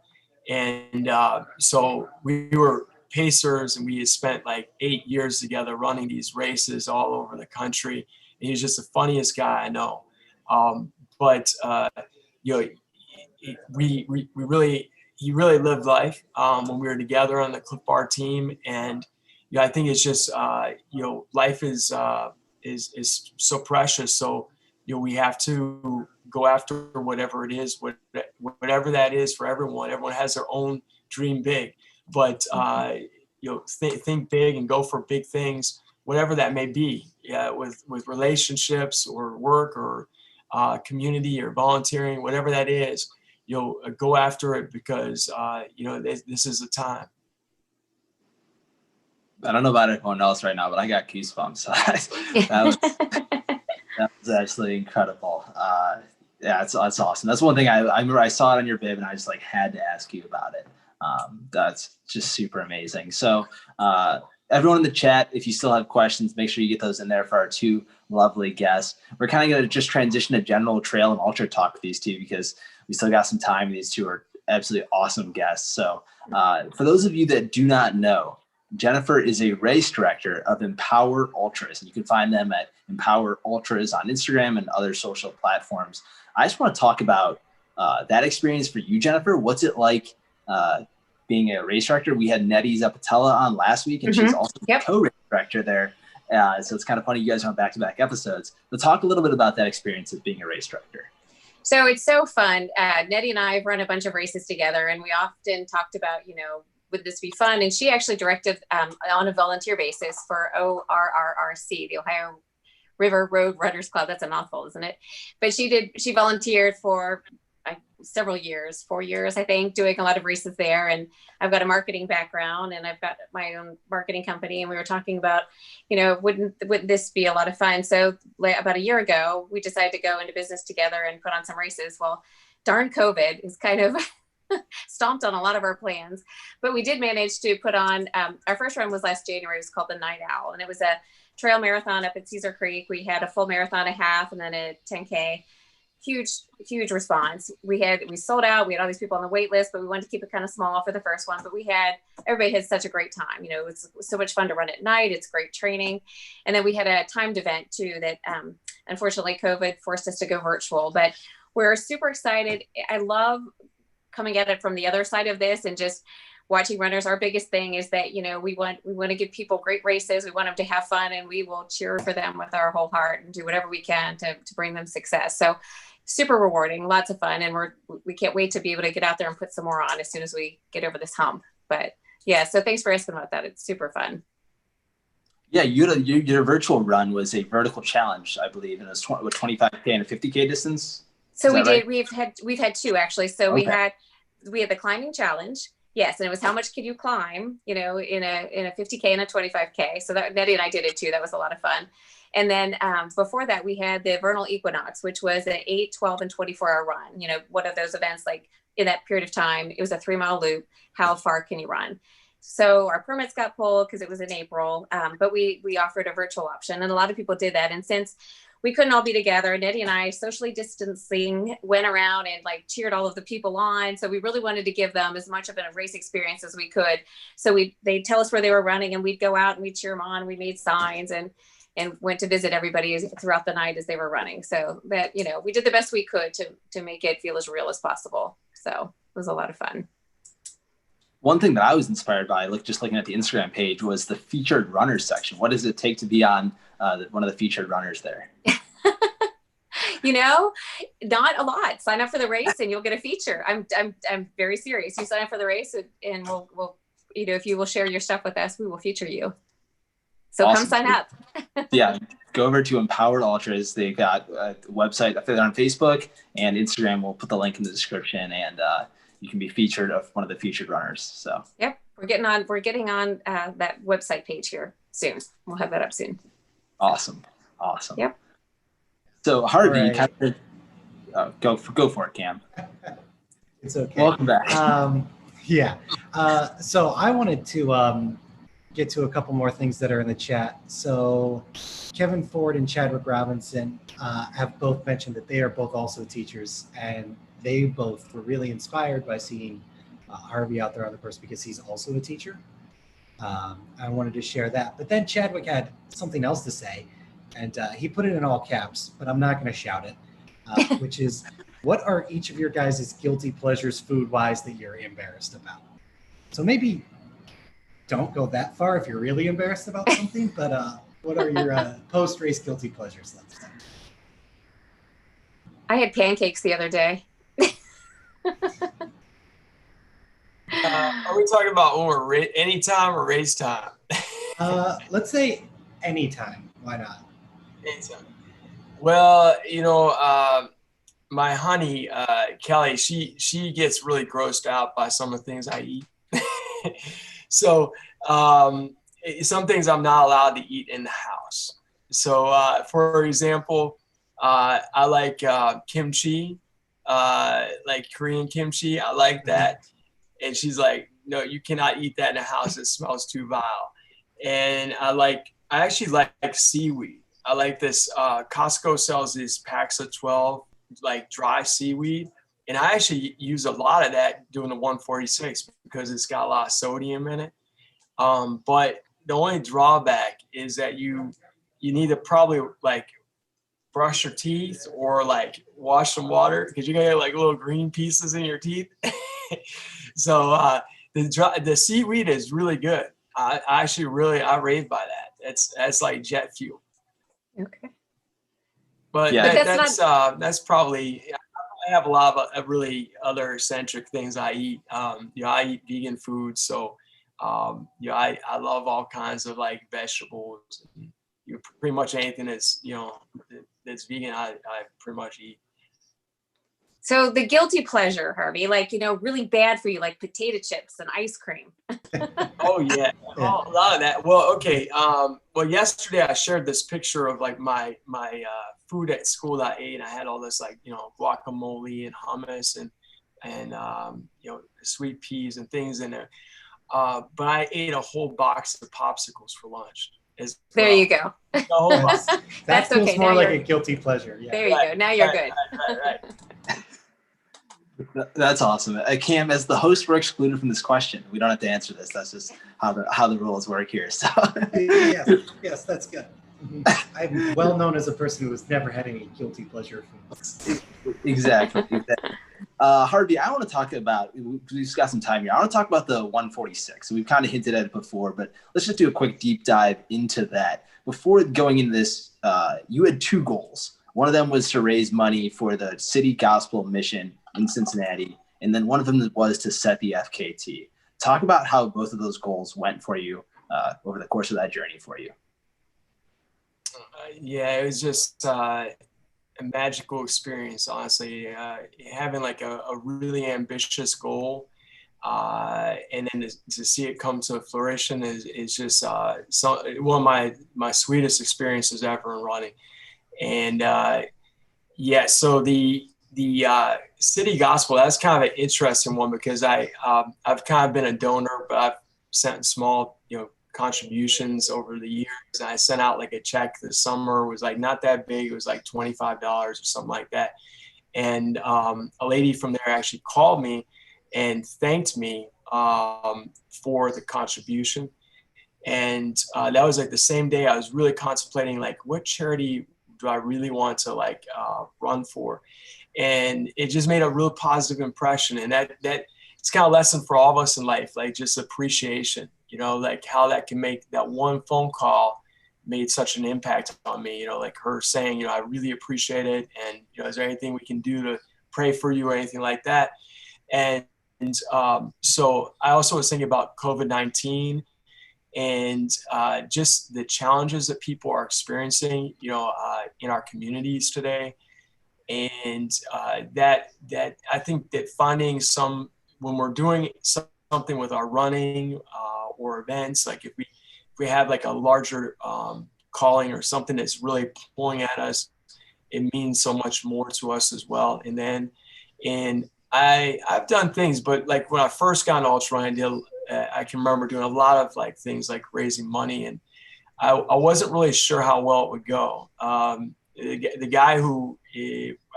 And so we were pacers, and we had spent like 8 years together running these races all over the country. And he was just the funniest guy I know. He really lived life when we were together on the Cliff Bar team. And I think it's just life is so precious. So we have to go after whatever it is, whatever that is for everyone. Everyone has their own dream big, but think big and go for big things, whatever that may be. With relationships or work or community or volunteering, whatever that is, go after it, because this is the time. I don't know about everyone else right now, but I got goosebumps. That was actually incredible. It's awesome. That's one thing I remember. I saw it on your bib, and I just had to ask you about it. That's just super amazing. So everyone in the chat, if you still have questions, make sure you get those in there for our two lovely guests. We're kind of going to just transition to general trail and ultra talk with these two, because we still got some time. These two are absolutely awesome guests. So for those of you that do not know, Jennifer is a race director of Empower Ultras, and you can find them at Empower Ultras on Instagram and other social platforms. I just want to talk about that experience for you, Jennifer. What's it like being a race director? We had Nettie Zapatella on last week, and she's also the co-race director there. So it's kind of funny you guys are on back-to-back episodes. But talk a little bit about that experience of being a race director. So it's so fun. Nettie and I have run a bunch of races together, and we often talked about, would this be fun? And she actually directed on a volunteer basis for ORRC, the Ohio River Road Runners Club. That's a mouthful, isn't it? But she volunteered for several years, 4 years, I think, doing a lot of races there. And I've got a marketing background, and I've got my own marketing company. And we were talking about, wouldn't this be a lot of fun? So about a year ago, we decided to go into business together and put on some races. Well, darn COVID is kind of stomped on a lot of our plans, but we did manage to put on, our first run was last January. It was called the Night Owl, and it was a trail marathon up at Cedar Creek. We had a full marathon, a half, and then a 10K huge response. We sold out. We had all these people on the wait list, but we wanted to keep it kind of small for the first one. But everybody had such a great time. It was so much fun to run at night. It's great training. And then we had a timed event too that unfortunately COVID forced us to go virtual, but we're super excited. I love coming at it from the other side of this and just watching runners. Our biggest thing is that, we want to give people great races. We want them to have fun, and we will cheer for them with our whole heart and do whatever we can to bring them success. So super rewarding, lots of fun. And we can't wait to be able to get out there and put some more on as soon as we get over this hump. But yeah, so thanks for asking about that. It's super fun. Yeah, your virtual run was a vertical challenge, I believe, and it was 25K and a 50K distance. So we've had two actually. So okay. we had the climbing challenge. Yes, and it was how much could you climb, in a 50K and a 25K. So Nettie and I did it too. That was a lot of fun. And then before that, we had the vernal equinox, which was an 8, 12, and 24-hour run. One of those events, like in that period of time, it was a 3-mile loop. How far can you run? So our permits got pulled because it was in April, but we offered a virtual option, and a lot of people did that. And since we couldn't all be together, Nettie and I, socially distancing, went around and cheered all of the people on. So we really wanted to give them as much of a race experience as we could. So they'd tell us where they were running, and we'd go out and we'd cheer them on. We made signs and went to visit everybody throughout the night as they were running. So that, we did the best we could to make it feel as real as possible. So it was a lot of fun. One thing that I was inspired by, just looking at the Instagram page, was the featured runners section. What does it take to be on one of the featured runners there? Not a lot. Sign up for the race and you'll get a feature. I'm very serious. You sign up for the race and we'll if you will share your stuff with us, we will feature you. So awesome. Come sign up. Yeah, go over to Empowered Ultras. They got a website on Facebook and Instagram. We'll put the link in the description, and you can be featured of one of the featured runners. So yep, we're getting on that website page here soon. We'll have that up soon. Awesome. Yep. So Harvey, right. Go for it, Cam. It's okay. Welcome back. Yeah. So I wanted to get to a couple more things that are in the chat. So Kevin Ford and Chadwick Robinson have both mentioned that they are both also teachers, and they both were really inspired by seeing Harvey out there on the course because he's also a teacher. I wanted to share that. But then Chadwick had something else to say, and he put it in all caps, but I'm not going to shout it, which is, what are each of your guys' guilty pleasures food-wise that you're embarrassed about? So maybe don't go that far if you're really embarrassed about something, but what are your post-race guilty pleasures? Let's say. I had pancakes the other day. Are we talking about when we're anytime or race time? Let's say anytime. Why not? Anytime. Well, my honey, Kelly, she gets really grossed out by some of the things I eat. So some things I'm not allowed to eat in the house. So for example, I like kimchi, like Korean kimchi. I like that. And she's like, no, you cannot eat that in the house. It smells too vile. And I actually like seaweed. I like this, Costco sells these packs of 12, like dry seaweed. And I actually use a lot of that doing the 146 because it's got a lot of sodium in it. But the only drawback is that you need to probably brush your teeth or wash some water because you're gonna get little green pieces in your teeth. So the seaweed is really good. I rave by that. That's like jet fuel. Okay. But yeah, that's probably. I have a lot of really other eccentric things I eat. I eat vegan food, so I love all kinds of vegetables. Pretty much anything that's that's vegan, I pretty much eat. So the guilty pleasure, Harvey, really bad for you, like potato chips and ice cream. Oh yeah, a lot of that. Well, okay. Well, yesterday I shared this picture of my food at school that I ate. And I had all this guacamole and hummus and sweet peas and things in there. But I ate a whole box of popsicles for lunch. as there well. you go. That That's feels okay. more Now like you're- a guilty pleasure. Yeah. There you go. Now you're good. Right. That's awesome. Cam, as the host, we're excluded from this question. We don't have to answer this. That's just how the rules work here. So yes, that's good. I'm well known as a person who has never had any guilty pleasure foods. Exactly. Harvey, I want to talk about, we've just got some time here. I want to talk about the 146. So we've kind of hinted at it before, but let's just do a quick deep dive into that. Before going into this, you had two goals. One of them was to raise money for the City Gospel Mission in Cincinnati. And then one of them was to set the FKT. Talk about how both of those goals went for you over the course of that journey for you. Yeah, it was just a magical experience, honestly. Having like a really ambitious goal and then to see it come to fruition is just one of my sweetest experiences ever in running. And so the City Gospel, that's kind of an interesting one because I've kind of been a donor, but I've sent small, contributions over the years. And I sent out like a check this summer. It was like not that big. It was like $25 or something like that. And a lady from there actually called me and thanked me for the contribution. And that was like the same day I was really contemplating like what charity do I really want to like run for. And it just made a real positive impression. And that it's kind of a lesson for all of us in life, like just appreciation, like how that can make that one phone call made such an impact on me, like her saying, I really appreciate it. And, is there anything we can do to pray for you or anything like that? And so I also was thinking about COVID-19 and just the challenges that people are experiencing, in our communities today. And that I think that finding when we're doing something with our running or events, like if we have like a larger calling or something that's really pulling at us, it means so much more to us as well. And I've done things, but like when I first got into ultra running, I can remember doing a lot of like things like raising money, and I wasn't really sure how well it would go. The guy who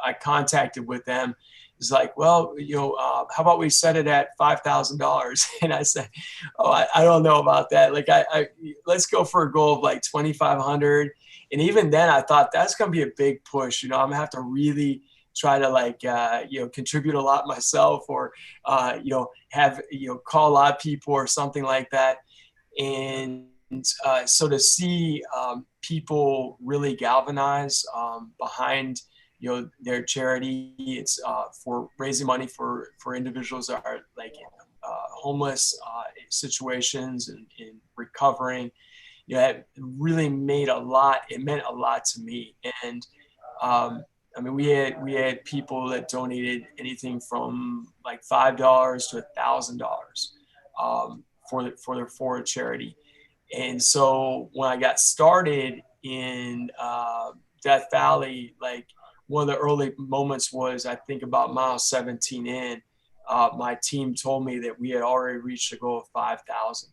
I contacted with them is like, well, how about we set it at $5,000? And I said, oh, I don't know about that. Like, let's go for a goal of like 2,500. And even then I thought that's going to be a big push. I'm gonna have to really try to like, contribute a lot myself or, have, call a lot of people or something like that. And so to see people really galvanize behind their charity, it's for raising money for individuals that are like homeless situations and recovering. It really meant a lot to me. And we had people that donated anything from like $5 to $1,000 for a charity. And so when I got started in Death Valley, like one of the early moments was, I think about mile 17 in, my team told me that we had already reached a goal of 5,000.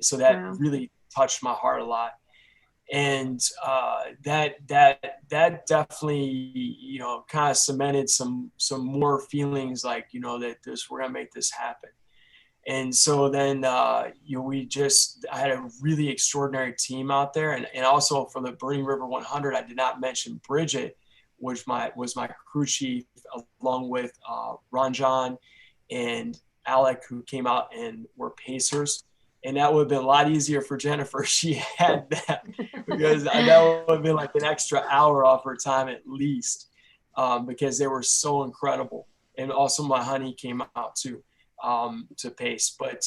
So that really touched my heart a lot. And that definitely, kind of cemented some more feelings like, that we're going to make this happen. And so then, I had a really extraordinary team out there. And also for the Burning River 100, I did not mention Bridget, which was my crew chief, along with Ranjan and Alec, who came out and were pacers. And that would have been a lot easier for Jennifer if she had that, because that would have been like an extra hour off her time at least, because they were so incredible. And also my honey came out too. To pace. But,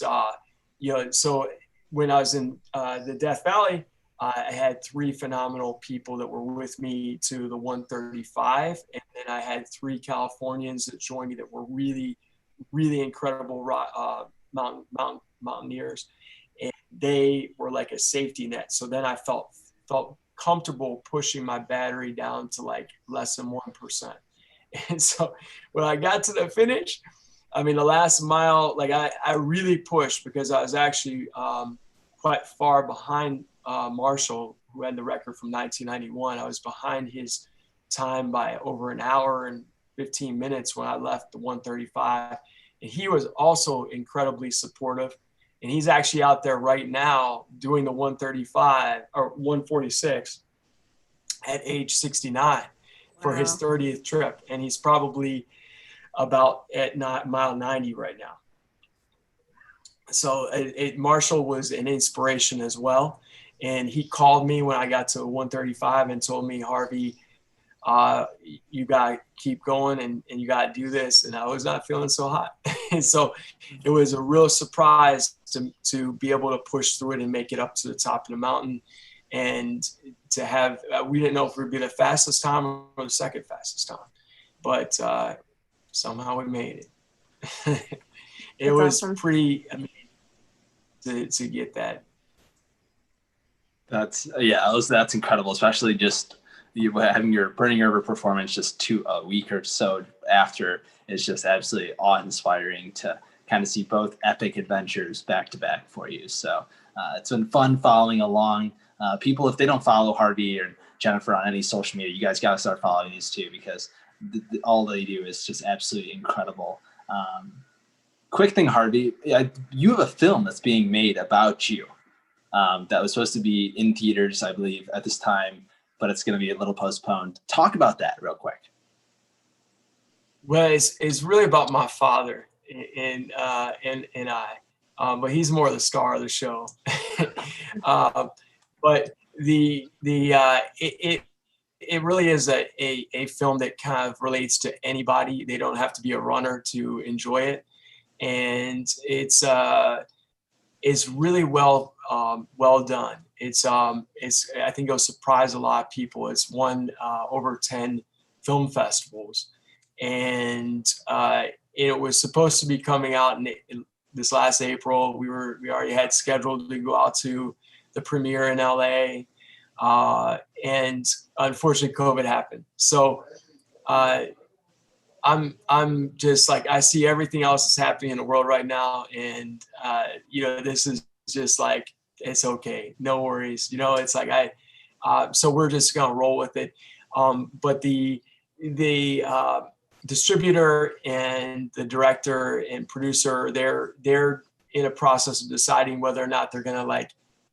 so when I was in the Death Valley, I had 3 phenomenal people that were with me to the 135. And then I had 3 Californians that joined me that were really, really incredible mountaineers. And they were like a safety net. So then I felt comfortable pushing my battery down to like less than 1%. And so when I got to the finish, the last mile, like I really pushed because I was actually quite far behind Marshall, who had the record from 1991. I was behind his time by over an hour and 15 minutes when I left the 135. And he was also incredibly supportive. And he's actually out there right now doing the 135 or 146 at age 69 for his 30th trip. And he's probably about at mile 90 right now. So Marshall was an inspiration as well. And he called me when I got to 135 and told me, Harvey, you got to keep going and you got to do this. And I was not feeling so hot. And so it was a real surprise to be able to push through it and make it up to the top of the mountain. And to have, we didn't know if we would be the fastest time or the second fastest time, but somehow we made it. It was awesome. Pretty amazing to get that. That's incredible, especially just having your Burning River performance just a week or so after is just absolutely awe-inspiring to kind of see both epic adventures back to back for you. So it's been fun following along. People, if they don't follow Harvey or Jennifer on any social media, you guys got to start following these two, because all they do is just absolutely incredible. Quick thing, Harvey, you have a film that's being made about you that was supposed to be in theaters, I believe, at this time, but it's going to be a little postponed. Talk about that real quick. Well, it's really about my father and I, but he's more the star of the show. But it really is a film that kind of relates to anybody. They don't have to be a runner to enjoy it, and it's really well done. It's I think it'll surprise a lot of people. It's won over 10 film festivals, and it was supposed to be coming out in this last April. We already had scheduled to go out to the premiere in LA, and unfortunately COVID happened. So I'm just like, I see everything else that's happening in the world right now, and this is just like, it's okay, no worries. It's like so we're just gonna roll with it. But the distributor and the director and producer, they're in a process of deciding whether or not they're gonna like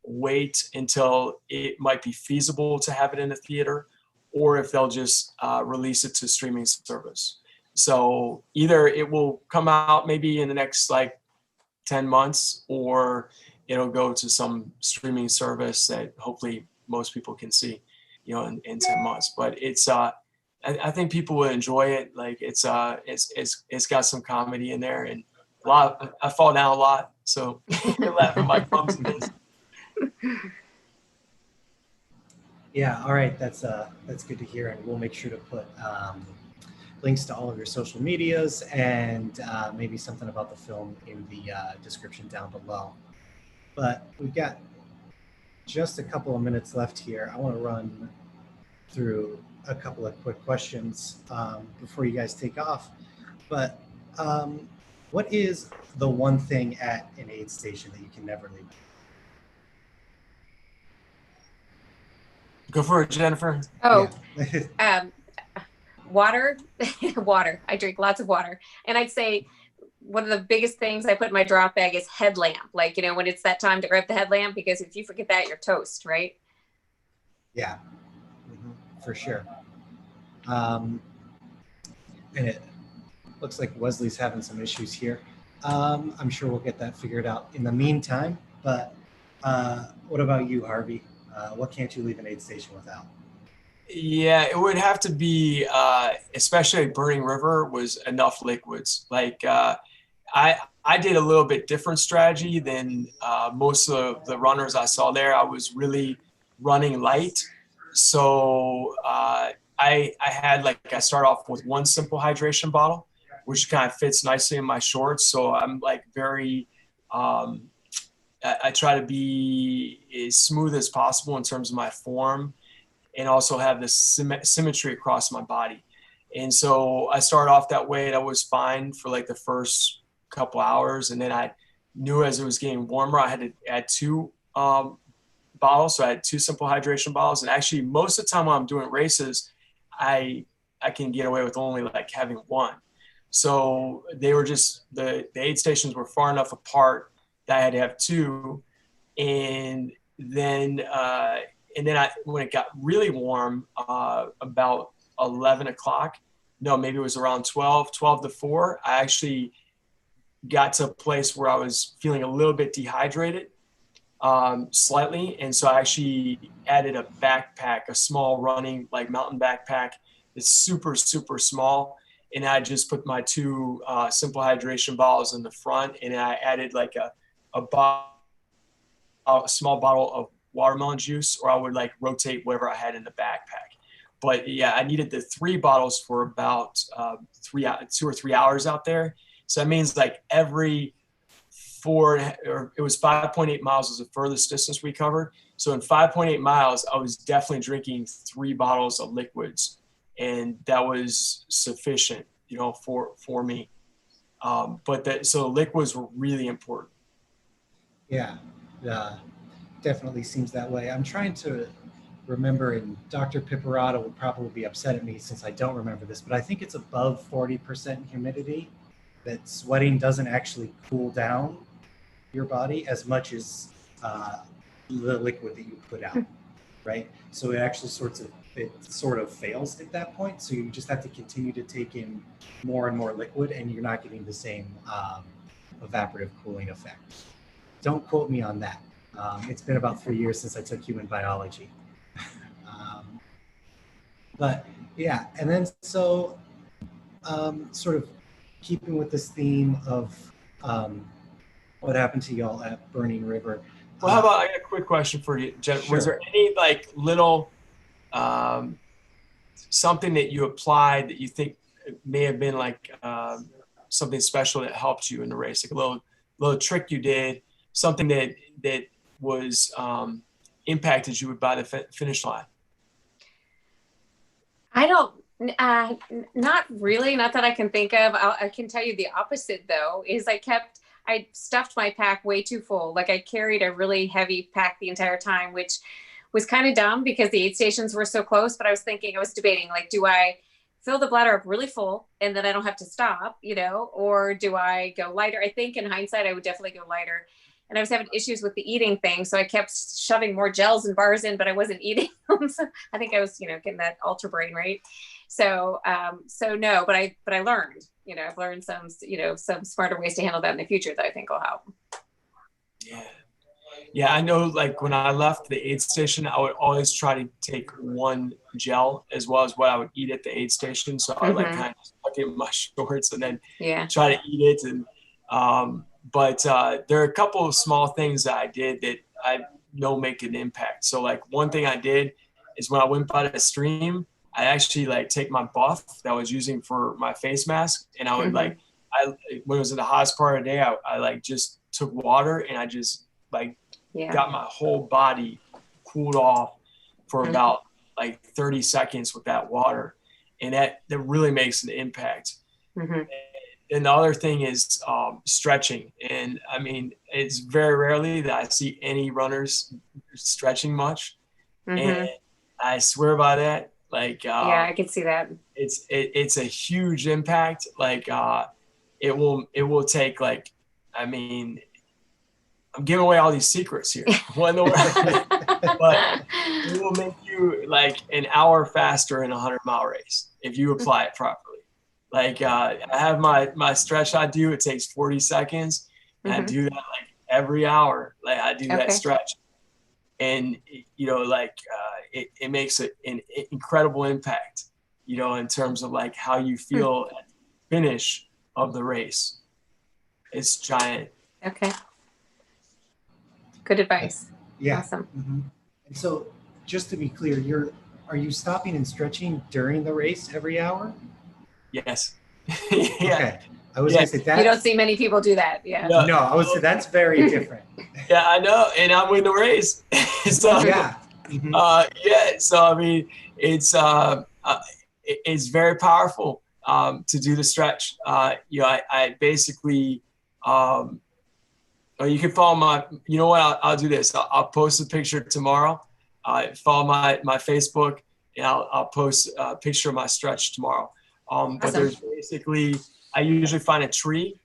wait until it might be feasible to have it in a theater, or if they'll just release it to streaming service. So either it will come out maybe in the next like 10 months, or it'll go to some streaming service that hopefully most people can see, in 10 months. But it's I think people will enjoy it. Like it's got some comedy in there, and I fall down a lot, so I laugh at my clumsiness. Yeah, all right, that's good to hear, and we'll make sure to put links to all of your social medias and maybe something about the film in the description down below. But we've got just a couple of minutes left here. I want to run through a couple of quick questions before you guys take off. But what is the one thing at an aid station that you can never leave? Go for it, Jennifer. Oh, yeah. Water. Water. I drink lots of water. And I'd say one of the biggest things I put in my drop bag is headlamp. Like, when it's that time to grab the headlamp, because if you forget that, you're toast, right? Yeah, for sure. And it looks like Wesley's having some issues here. I'm sure we'll get that figured out in the meantime. But what about you, Harvey? What can't you leave an aid station without? Yeah, it would have to be, especially at Burning River, was enough liquids. Like I did a little bit different strategy than most of the runners I saw there. I was really running light. So I start off with one simple hydration bottle, which kind of fits nicely in my shorts. So I'm like very, I try to be as smooth as possible in terms of my form, and also have this symmetry across my body. And so I started off that way. That was fine for like the first couple hours. And then I knew as it was getting warmer, I had to add 2 bottles. So I had 2 simple hydration bottles. And actually most of the time when I'm doing races, I can get away with only like having 1. So they were just, the aid stations were far enough apart that I had to have 2. And then when it got really warm, about 11 o'clock, no, maybe it was around 12 to 4, I actually got to a place where I was feeling a little bit dehydrated, slightly. And so I actually added a backpack, a small running, like mountain backpack. It's super, super small. And I just put my 2 simple hydration bottles in the front, and I added like a small bottle of watermelon juice, or I would like rotate whatever I had in the backpack. But yeah, I needed the 3 bottles for about 2 or 3 hours out there. So that means like every 4, or it was 5.8 miles was the furthest distance we covered. So in 5.8 miles, I was definitely drinking 3 bottles of liquids, and that was sufficient, you know, for me. So liquids were really important. Yeah, definitely seems that way. I'm trying to remember, and Dr. Piperata will probably be upset at me since I don't remember this, but I think it's above 40% humidity that sweating doesn't actually cool down your body as much as the liquid that you put out, right? So it actually sort of fails at that point. So you just have to continue to take in more and more liquid, and you're not getting the same evaporative cooling effect. Don't quote me on that. It's been about 3 years since I took human biology. But yeah, and then so sort of keeping with this theme of what happened to y'all at Burning River. Well, how about, I got a quick question for you, Jen. Sure. Was there any like little something that you applied that you think may have been like something special that helped you in the race, like a little trick you did, something that was impacted you by the finish line? I don't, not really, not that I can think of. I can tell you the opposite though, is I stuffed my pack way too full. Like I carried a really heavy pack the entire time, which was kind of dumb because the aid stations were so close, but I was debating, like, do I fill the bladder up really full and then I don't have to stop, you know, or do I go lighter? I think in hindsight, I would definitely go lighter. And I was having issues with the eating thing. So I kept shoving more gels and bars in, but I wasn't eating them. So I think I was, getting that ultra brain, right? So, no, but I learned, I've learned some smarter ways to handle that in the future that I think will help. Yeah. I know, like when I left the aid station, I would always try to take 1 gel as well as what I would eat at the aid station. So I would like kind of tuck it in my shorts and then try to eat it. And, but there are a couple of small things that I did that I know make an impact. So like one thing I did is when I went by the stream, I actually like take my buff that I was using for my face mask, and I would when it was in the hottest part of the day, I like just took water and I just like got my whole body cooled off for about like 30 seconds with that water. And that really makes an impact. And the other thing is stretching. And I mean, it's very rarely that I see any runners stretching much. And I swear by that. Like, I can see that. It's a huge impact. Like, it will take like, I mean, I'm giving away all these secrets here. But it will make you like an hour faster in a 100-mile race if you apply it properly. Like, I have my stretch I do, it takes 40 seconds. And I do that like every hour. Like I do that stretch. And, it makes an incredible impact, in terms of like how you feel at the finish of the race. It's giant. Okay. Good advice. Yeah. Awesome. And so just to be clear, are you stopping and stretching during the race every hour? Yes. Okay. I was going to say that. You don't see many people do that. Yeah. No, I would say that's very different. Yeah, I know. And I win the race. So, so, I mean, it's very powerful to do the stretch. I basically you can follow you know what, I'll do this. I'll post a picture tomorrow. Follow my Facebook, and I'll post a picture of my stretch tomorrow. But there's basically, I usually find a tree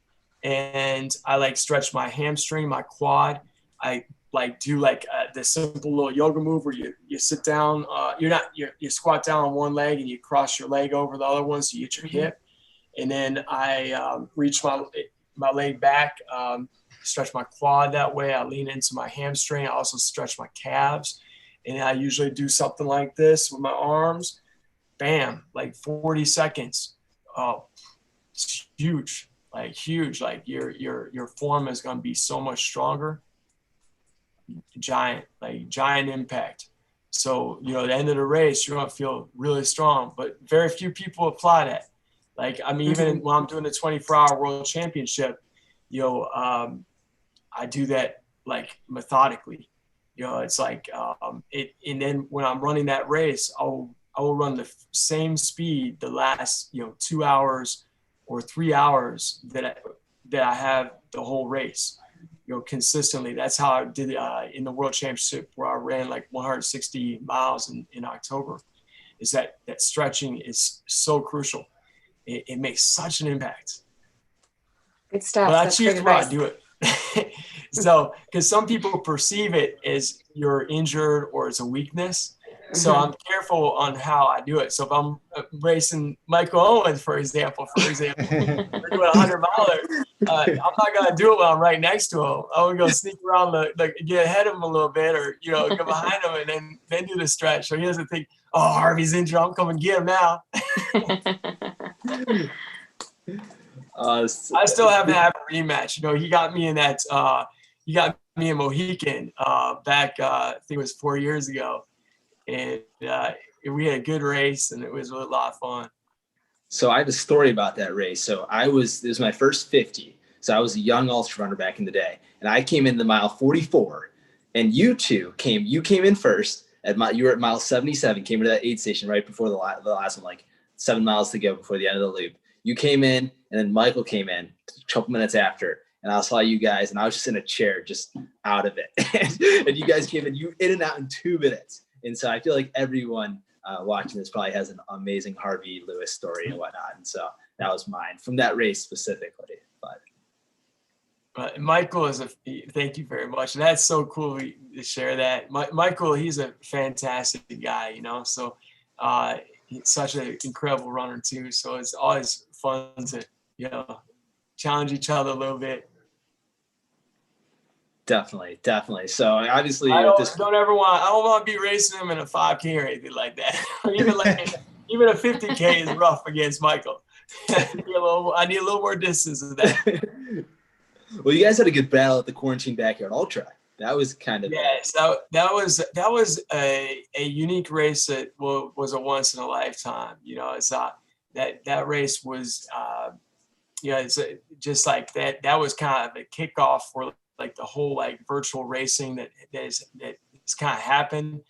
and I like stretch my hamstring, my quad. I like do like the simple little yoga move where you sit down, you squat down on one leg and you cross your leg over the other one so you get your hip. And then I reach my leg back, stretch my quad that way. I lean into my hamstring. I also stretch my calves. And I usually do something like this with my arms. Bam, like 40 seconds. Oh, it's huge, like huge. Like your form is going to be so much stronger. Giant impact. So, you know, at the end of the race, you're going to feel really strong, but very few people apply that. Like, I mean, even when I'm doing the 24-hour world championship, you know, I do that like methodically. You know, it's like and then when I'm running that race, I will run the same speed the last, you know, 2 hours or 3 hours that I have the whole race, you know, consistently. That's how I did in the world championship, where I ran like 160 miles in October. Is that stretching is so crucial. It makes such an impact. Good stuff. But I choose to not do it. So, because some people perceive it as you're injured or as a weakness. So I'm careful on how I do it. So if I'm racing Michael Owens, for example, we're doing a 100-miler, I'm not going to do it when I'm right next to him. I'm going to go sneak around, get ahead of him a little bit, or, you know, go behind him and then do the stretch. So he doesn't think, oh, Harvey's injured, I'm coming to get him now. I still haven't had a rematch. You know, he got me in that. He got me in Mohican back. I think it was 4 years ago, and we had a good race, and it was a lot of fun. So I have a story about that race. So this was my first 50. So I was a young ultra runner back in the day, and I came in the mile 44, and you came in first you were at mile 77, came to that aid station right before the last one, like 7 miles to go before the end of the loop. You came in, and then Michael came in a couple minutes after, and I saw you guys, and I was just in a chair, just out of it. And you guys came in and out in 2 minutes. And so I feel like everyone watching this probably has an amazing Harvey Lewis story and whatnot. And so that was mine from that race specifically. But Michael thank you very much. And that's so cool to share that. Michael, he's a fantastic guy, you know, so he's such an incredible runner too. So it's always fun to, you know, challenge each other a little bit. Definitely. So obviously, I don't want to be racing him in a 5K or anything like that. even a 50K is rough against Michael. I need a little more distance of that. Well, you guys had a good battle at the Quarantine Backyard Ultra. That was kind of that was a unique race that was a once in a lifetime. You know, it's that race was you know, it's just like that was kind of a kickoff for like the whole like virtual racing that's kind of happened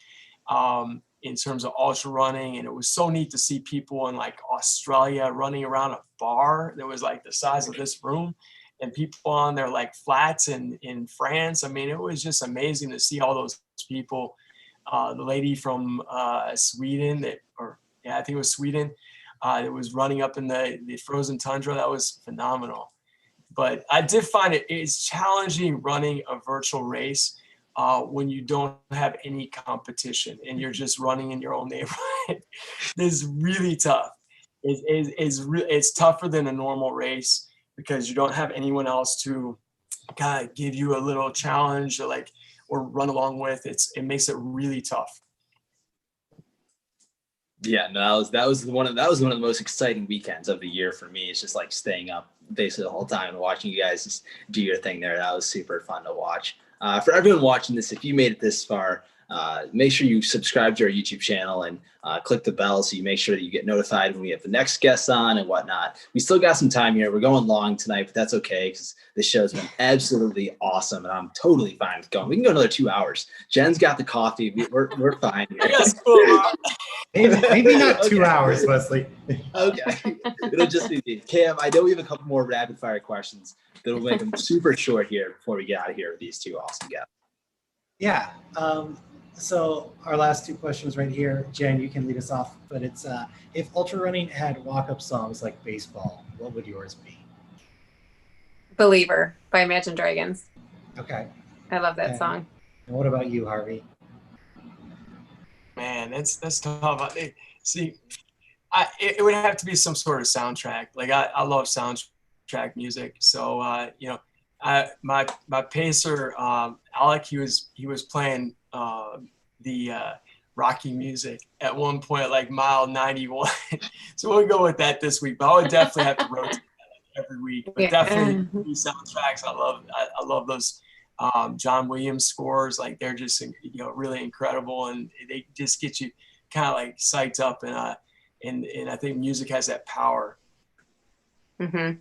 in terms of ultra running. And it was so neat to see people in like Australia running around a bar that was like the size of this room, and people on their like flats in France. I mean, it was just amazing to see all those people. The lady from Sweden I think it was Sweden, that was running up in the frozen tundra. That was phenomenal. But I did find it's challenging running a virtual race when you don't have any competition and you're just running in your own neighborhood. It's really tough. It's tougher than a normal race because you don't have anyone else to kind of give you a little challenge or run along with. It makes it really tough. Yeah, no, that was one of the most exciting weekends of the year for me. It's just like staying up basically the whole time and watching you guys just do your thing there. That was super fun to watch. For everyone watching this, if you made it this far, make sure you subscribe to our YouTube channel and click the bell so you make sure that you get notified when we have the next guests on and whatnot. We still got some time here. We're going long tonight, but that's okay because this show's been absolutely awesome, and I'm totally fine with going. We can go another 2 hours. Jen's got the coffee. We're fine. Maybe not 2 hours, Wesley. Okay. It'll just be me. Cam, I know we have a couple more rapid fire questions that'll make them super short here before we get out of here with these two awesome guests. Yeah. So our last two questions right here, Jen, you can lead us off, but it's if ultra running had walk-up songs like baseball, what would yours be? Believer by Imagine Dragons. Okay. I love that song. And what about you, Harvey? Man, that's tough. See, it would have to be some sort of soundtrack. Like I love soundtrack music. So my pacer, Alec, he was playing the Rocky music at one point, like mile 91. So we'll go with that this week. But I would definitely have to rotate that every week. But definitely soundtracks. I love those. John Williams scores, like they're just really incredible, and they just get you kind of like psyched up, and I think music has that power. Mm-hmm.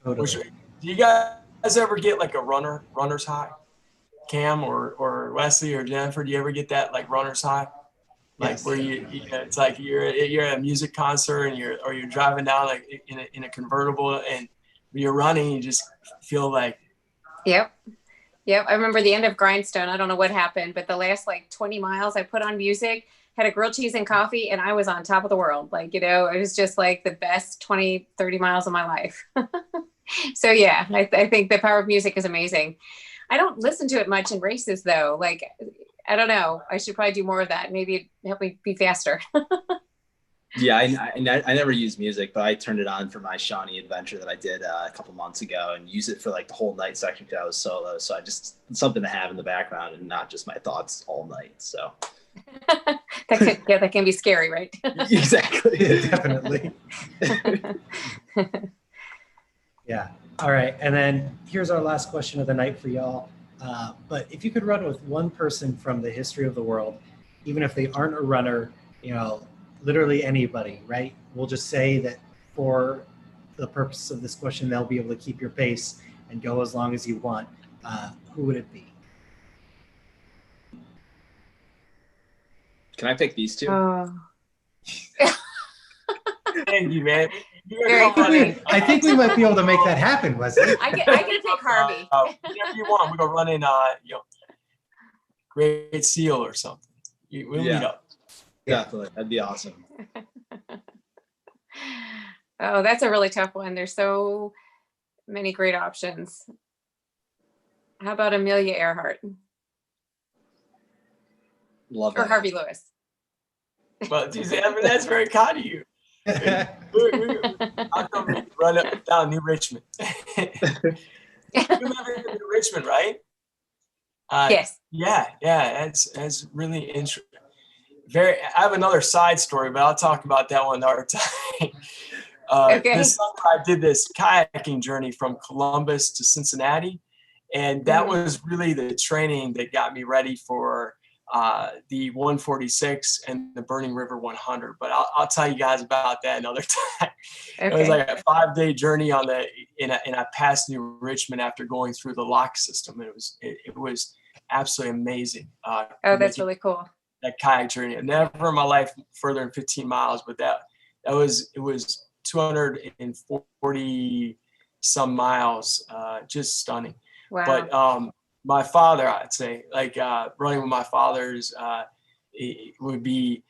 Totally. Do you guys ever get like a runner's high? Cam or Wesley or Jennifer, do you ever get that like runner's high? Like yes. Where it's like you're at a music concert and you're driving down like in a convertible, and when you're running, you just feel like. Yep, I remember the end of Grindstone. I don't know what happened, but the last like 20 miles I put on music, had a grilled cheese and coffee, and I was on top of the world. Like, it was just like the best 20, 30 miles of my life. So yeah, I think the power of music is amazing. I don't listen to it much in races though. Like, I don't know. I should probably do more of that. Maybe it'd help me be faster. Yeah, I never use music, but I turned it on for my Shawnee adventure that I did a couple months ago, and use it for like the whole night section because I was solo. So it's something to have in the background and not just my thoughts all night. So that can be scary, right? Exactly. Definitely. Yeah. All right. And then here's our last question of the night for y'all. But if you could run with one person from the history of the world, even if they aren't a runner, literally anybody, right? We'll just say that for the purpose of this question, they'll be able to keep your pace and go as long as you want. Who would it be? Can I pick these two? Thank you, man. I think we might be able to make that happen, Wesley. I can pick Harvey. Whatever you want. We're gonna run in, Great Seal or something. We'll meet up. Definitely, that'd be awesome. Oh, that's a really tough one. There's so many great options. How about Amelia Earhart? Love that. Or Harvey Lewis. Well, that's very kind of you. I'll come run up down New Richmond. You remember New Richmond, right? Yes. Yeah. That's really interesting. I have another side story, but I'll talk about that one another time. Okay. This summer I did this kayaking journey from Columbus to Cincinnati, and that was really the training that got me ready for the 146 and the Burning River 100. But I'll tell you guys about that another time. Okay. It was like a 5-day journey and I passed New Richmond after going through the lock system. It was absolutely amazing. That's really cool. That kayak journey. Never in my life further than 15 miles, but it was 240 some miles, just stunning. Wow. But my father, I'd say, like running with my father's, it would be,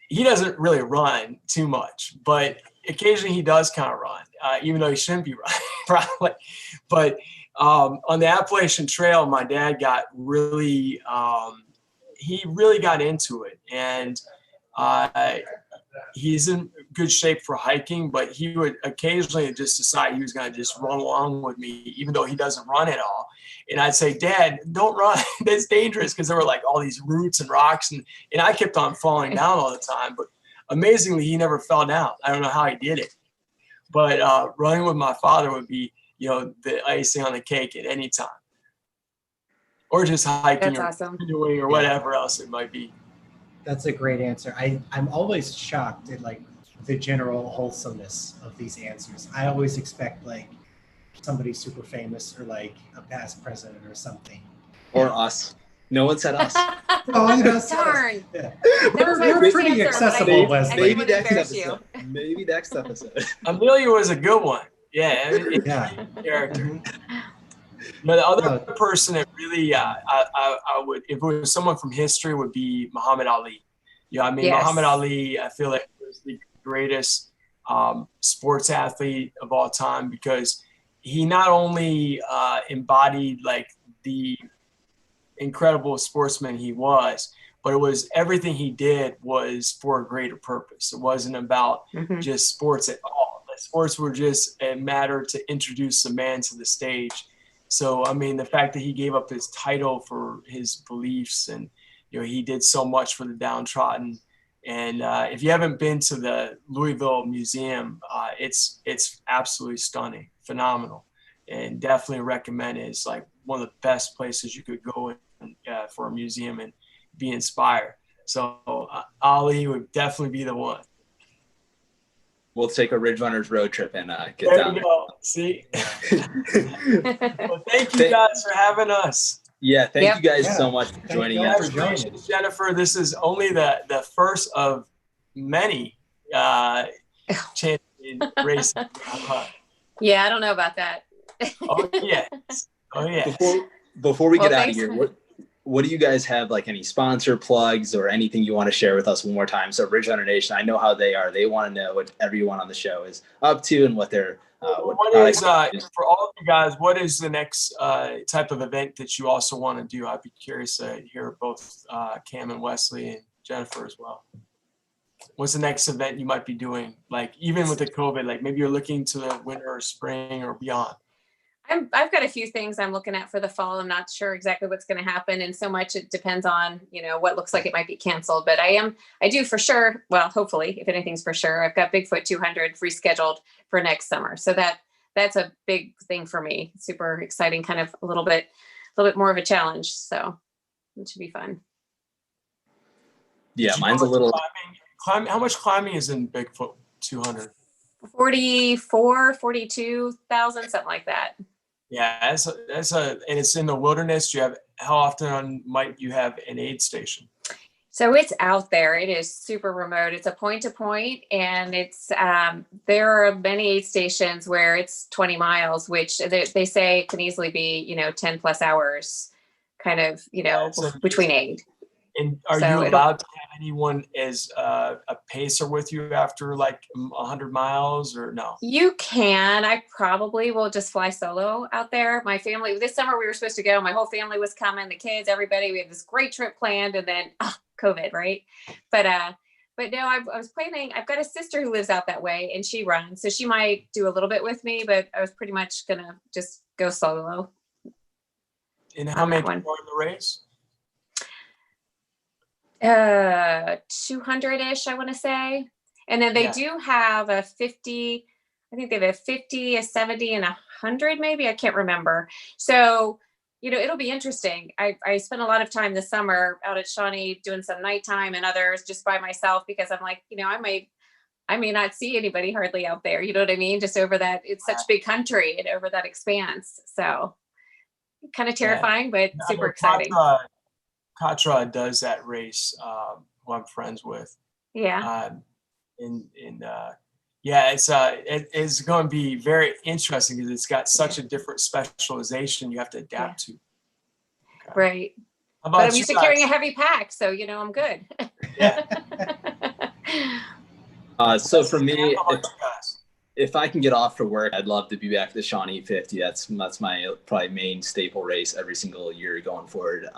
he doesn't really run too much, but occasionally he does kind of run, even though he shouldn't be running probably. But on the Appalachian Trail, my dad got really, he really got into it, and he's in good shape for hiking, but he would occasionally just decide he was going to just run along with me, even though he doesn't run at all. And I'd say, Dad, don't run. That's dangerous, because there were like all these roots and rocks, and I kept on falling down all the time. But amazingly, he never fell down. I don't know how he did it. But running with my father would be, the icing on the cake at any time. or just hiking That's or awesome. canoeing or whatever else it might be. That's a great answer. I'm always shocked at like the general wholesomeness of these answers. I always expect like somebody super famous or like a past president or something. Or us. No one said us. Oh, you know, Darn. yeah. That was my We're first pretty answer, but accessible, I Wesley. didn't Maybe want to next embarrass you. episode. Maybe next episode. Amelia was a good one. Yeah, character. Mhm. But the other No. person that really, I would, if it was someone from history, would be Muhammad Ali. Yeah, I mean, Yes. Muhammad Ali, I feel like was the greatest sports athlete of all time, because he not only embodied like the incredible sportsman he was, but it was everything he did was for a greater purpose. It wasn't about just sports at all. The sports were just a matter to introduce the man to the stage. So, I mean, the fact that he gave up his title for his beliefs, and, you know, he did so much for the downtrodden. And if you haven't been to the Louisville Museum, it's absolutely stunning, phenomenal, and definitely recommend it. It's like one of the best places you could go for a museum and be inspired. So Ali would definitely be the one. We'll take a Ridge Runners road trip and get There down you there. go. See? Well, thank you guys for having us. Yeah, thank you guys Yeah. so much for joining y'all us. for joining. Congratulations, Jennifer. This is only the first of many champion races. Yeah, I don't know about that. Oh yes. Oh yeah. Before we Well, get out of thanks. here, what do you guys have, like any sponsor plugs or anything you want to share with us one more time? So Ridge Runner Nation, I know how they are. They want to know what everyone on the show is up to and what they're what is for all of you guys, what is the next type of event that you also want to do? I'd be curious to hear both Cam and Wesley and Jennifer as well. What's the next event you might be doing? Like even with the COVID, like maybe you're looking to the winter or spring or beyond. I've got a few things I'm looking at for the fall. I'm not sure exactly what's going to happen, and so much it depends on, you know, what looks like it might be canceled. But I do for sure. Well, hopefully, if anything's for sure, I've got Bigfoot 200 rescheduled for next summer. So that's a big thing for me. Super exciting, kind of a little bit more of a challenge. So it should be fun. Yeah, mine's a little. Climbing, how much climbing is in Bigfoot 200? 42,000, something like that. Yeah, and it's in the wilderness. How often might you have an aid station? So it's out there. It is super remote. It's a point to point, and it's there are many aid stations where it's 20 miles, which they say can easily be, you know, 10 plus hours, kind of, you know, between aid. And are you allowed to have anyone as a pacer with you after like 100 miles or no? You can. I probably will just fly solo out there. My family, this summer we were supposed to go. My whole family was coming, the kids, everybody. We had this great trip planned, and then COVID, right? But no, I was planning. I've got a sister who lives out that way, and she runs, so she might do a little bit with me. But I was pretty much gonna just go solo. And how many people are in the race? 200-ish, I want to say. And then they do have a 50, I think they have a 50, a 70, and 100 maybe. I can't remember. So, you know, it'll be interesting. I spent a lot of time this summer out at Shawnee doing some nighttime and others just by myself, because I'm like, you know, I may not see anybody hardly out there. You know what I mean? Just over that, it's such big country and over that expanse. So kind of terrifying, but super exciting. Katra does that race, who I'm friends with. Yeah. It's going to be very interesting because it's got such a different specialization you have to adapt to. Okay. Right. But I'm used to carrying a heavy pack, so, you know, I'm good. Yeah. So for me, if I can get off for work, I'd love to be back at the Shawnee 50. That's my probably main staple race every single year going forward.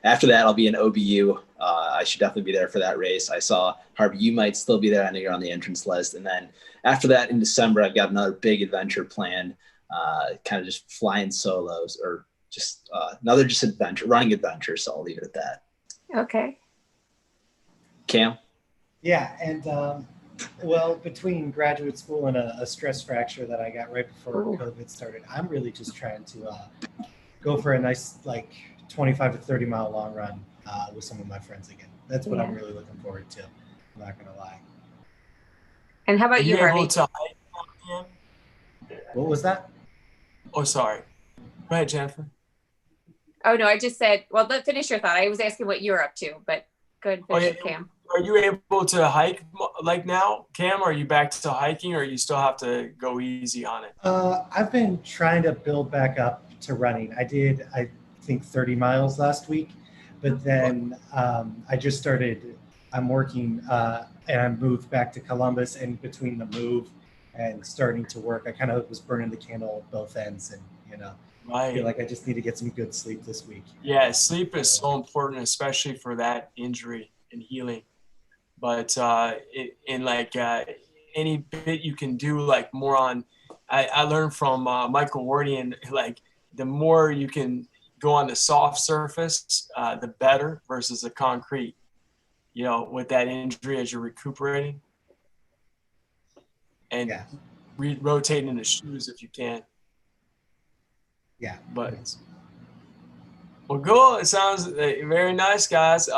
After that, I'll be in OBU. I should definitely be there for that race. I saw Harvey, you might still be there. I know you're on the entrance list. And then after that, in December, I've got another big adventure planned, kind of just flying solos or just another just adventure, running adventure. So I'll leave it at that. Okay. Cam? Yeah, and well, between graduate school and a stress fracture that I got right before COVID started, I'm really just trying to go for a nice like 25 to 30 mile long run with some of my friends again. That's what I'm really looking forward to. I'm not going to lie. And how about you, Harvey? Able to hike again? What was that? Oh, sorry. Go ahead, Jennifer. Oh, no, I just said, well, finish your thought. I was asking what you're up to, but go ahead and finish it, Cam. Are you able to hike like now, Cam? Are you back to hiking, or you still have to go easy on it? I've been trying to build back up to running. I did, I think, 30 miles last week, but then I just started, I'm working and I moved back to Columbus, and between the move and starting to work, I kind of was burning the candle at both ends, and, you know, I feel like I just need to get some good sleep this week. Yeah, sleep is so important, especially for that injury and healing. But any bit you can do, like more on, I learned from Michael Wardian, like the more you can go on the soft surface, the better versus the concrete, you know, with that injury as you're recuperating. And rotating the shoes if you can. Yeah. But well, cool. It sounds very nice, guys.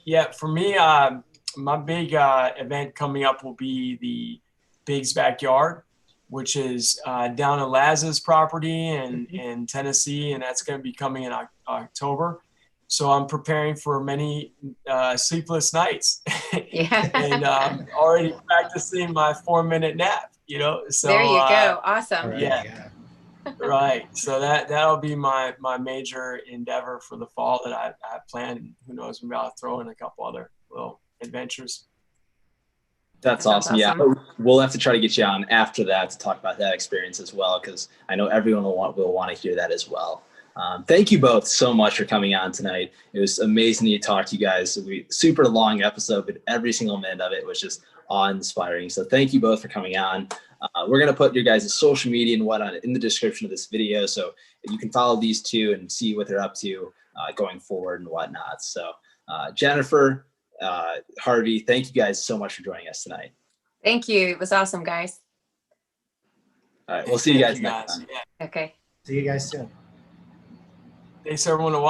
Yeah, for me, my big event coming up will be the Big's Backyard, which is down at Laz's property in Tennessee, and that's going to be coming in October. So I'm preparing for many sleepless nights. Yeah. And already practicing my 4-minute nap, you know. So there you go. Awesome. Yeah. Right. So that'll be my major endeavor for the fall that I planned. Who knows, maybe I'll throw in a couple other little adventures. That's awesome. Yeah, we'll have to try to get you on after that to talk about that experience as well, because I know everyone will want to hear that as well. Thank you both so much for coming on tonight. It was amazing to talk to you guys. Super long episode, but every single minute of it was just awe-inspiring. So thank you both for coming on. We're going to put your guys' social media and whatnot in the description of this video, so you can follow these two and see what they're up to going forward and whatnot. So Jennifer, Harvey, thank you guys so much for joining us tonight. Thank you. It was awesome, guys. All right, we'll see you guys next time. Okay. See you guys soon. Thanks everyone to watch.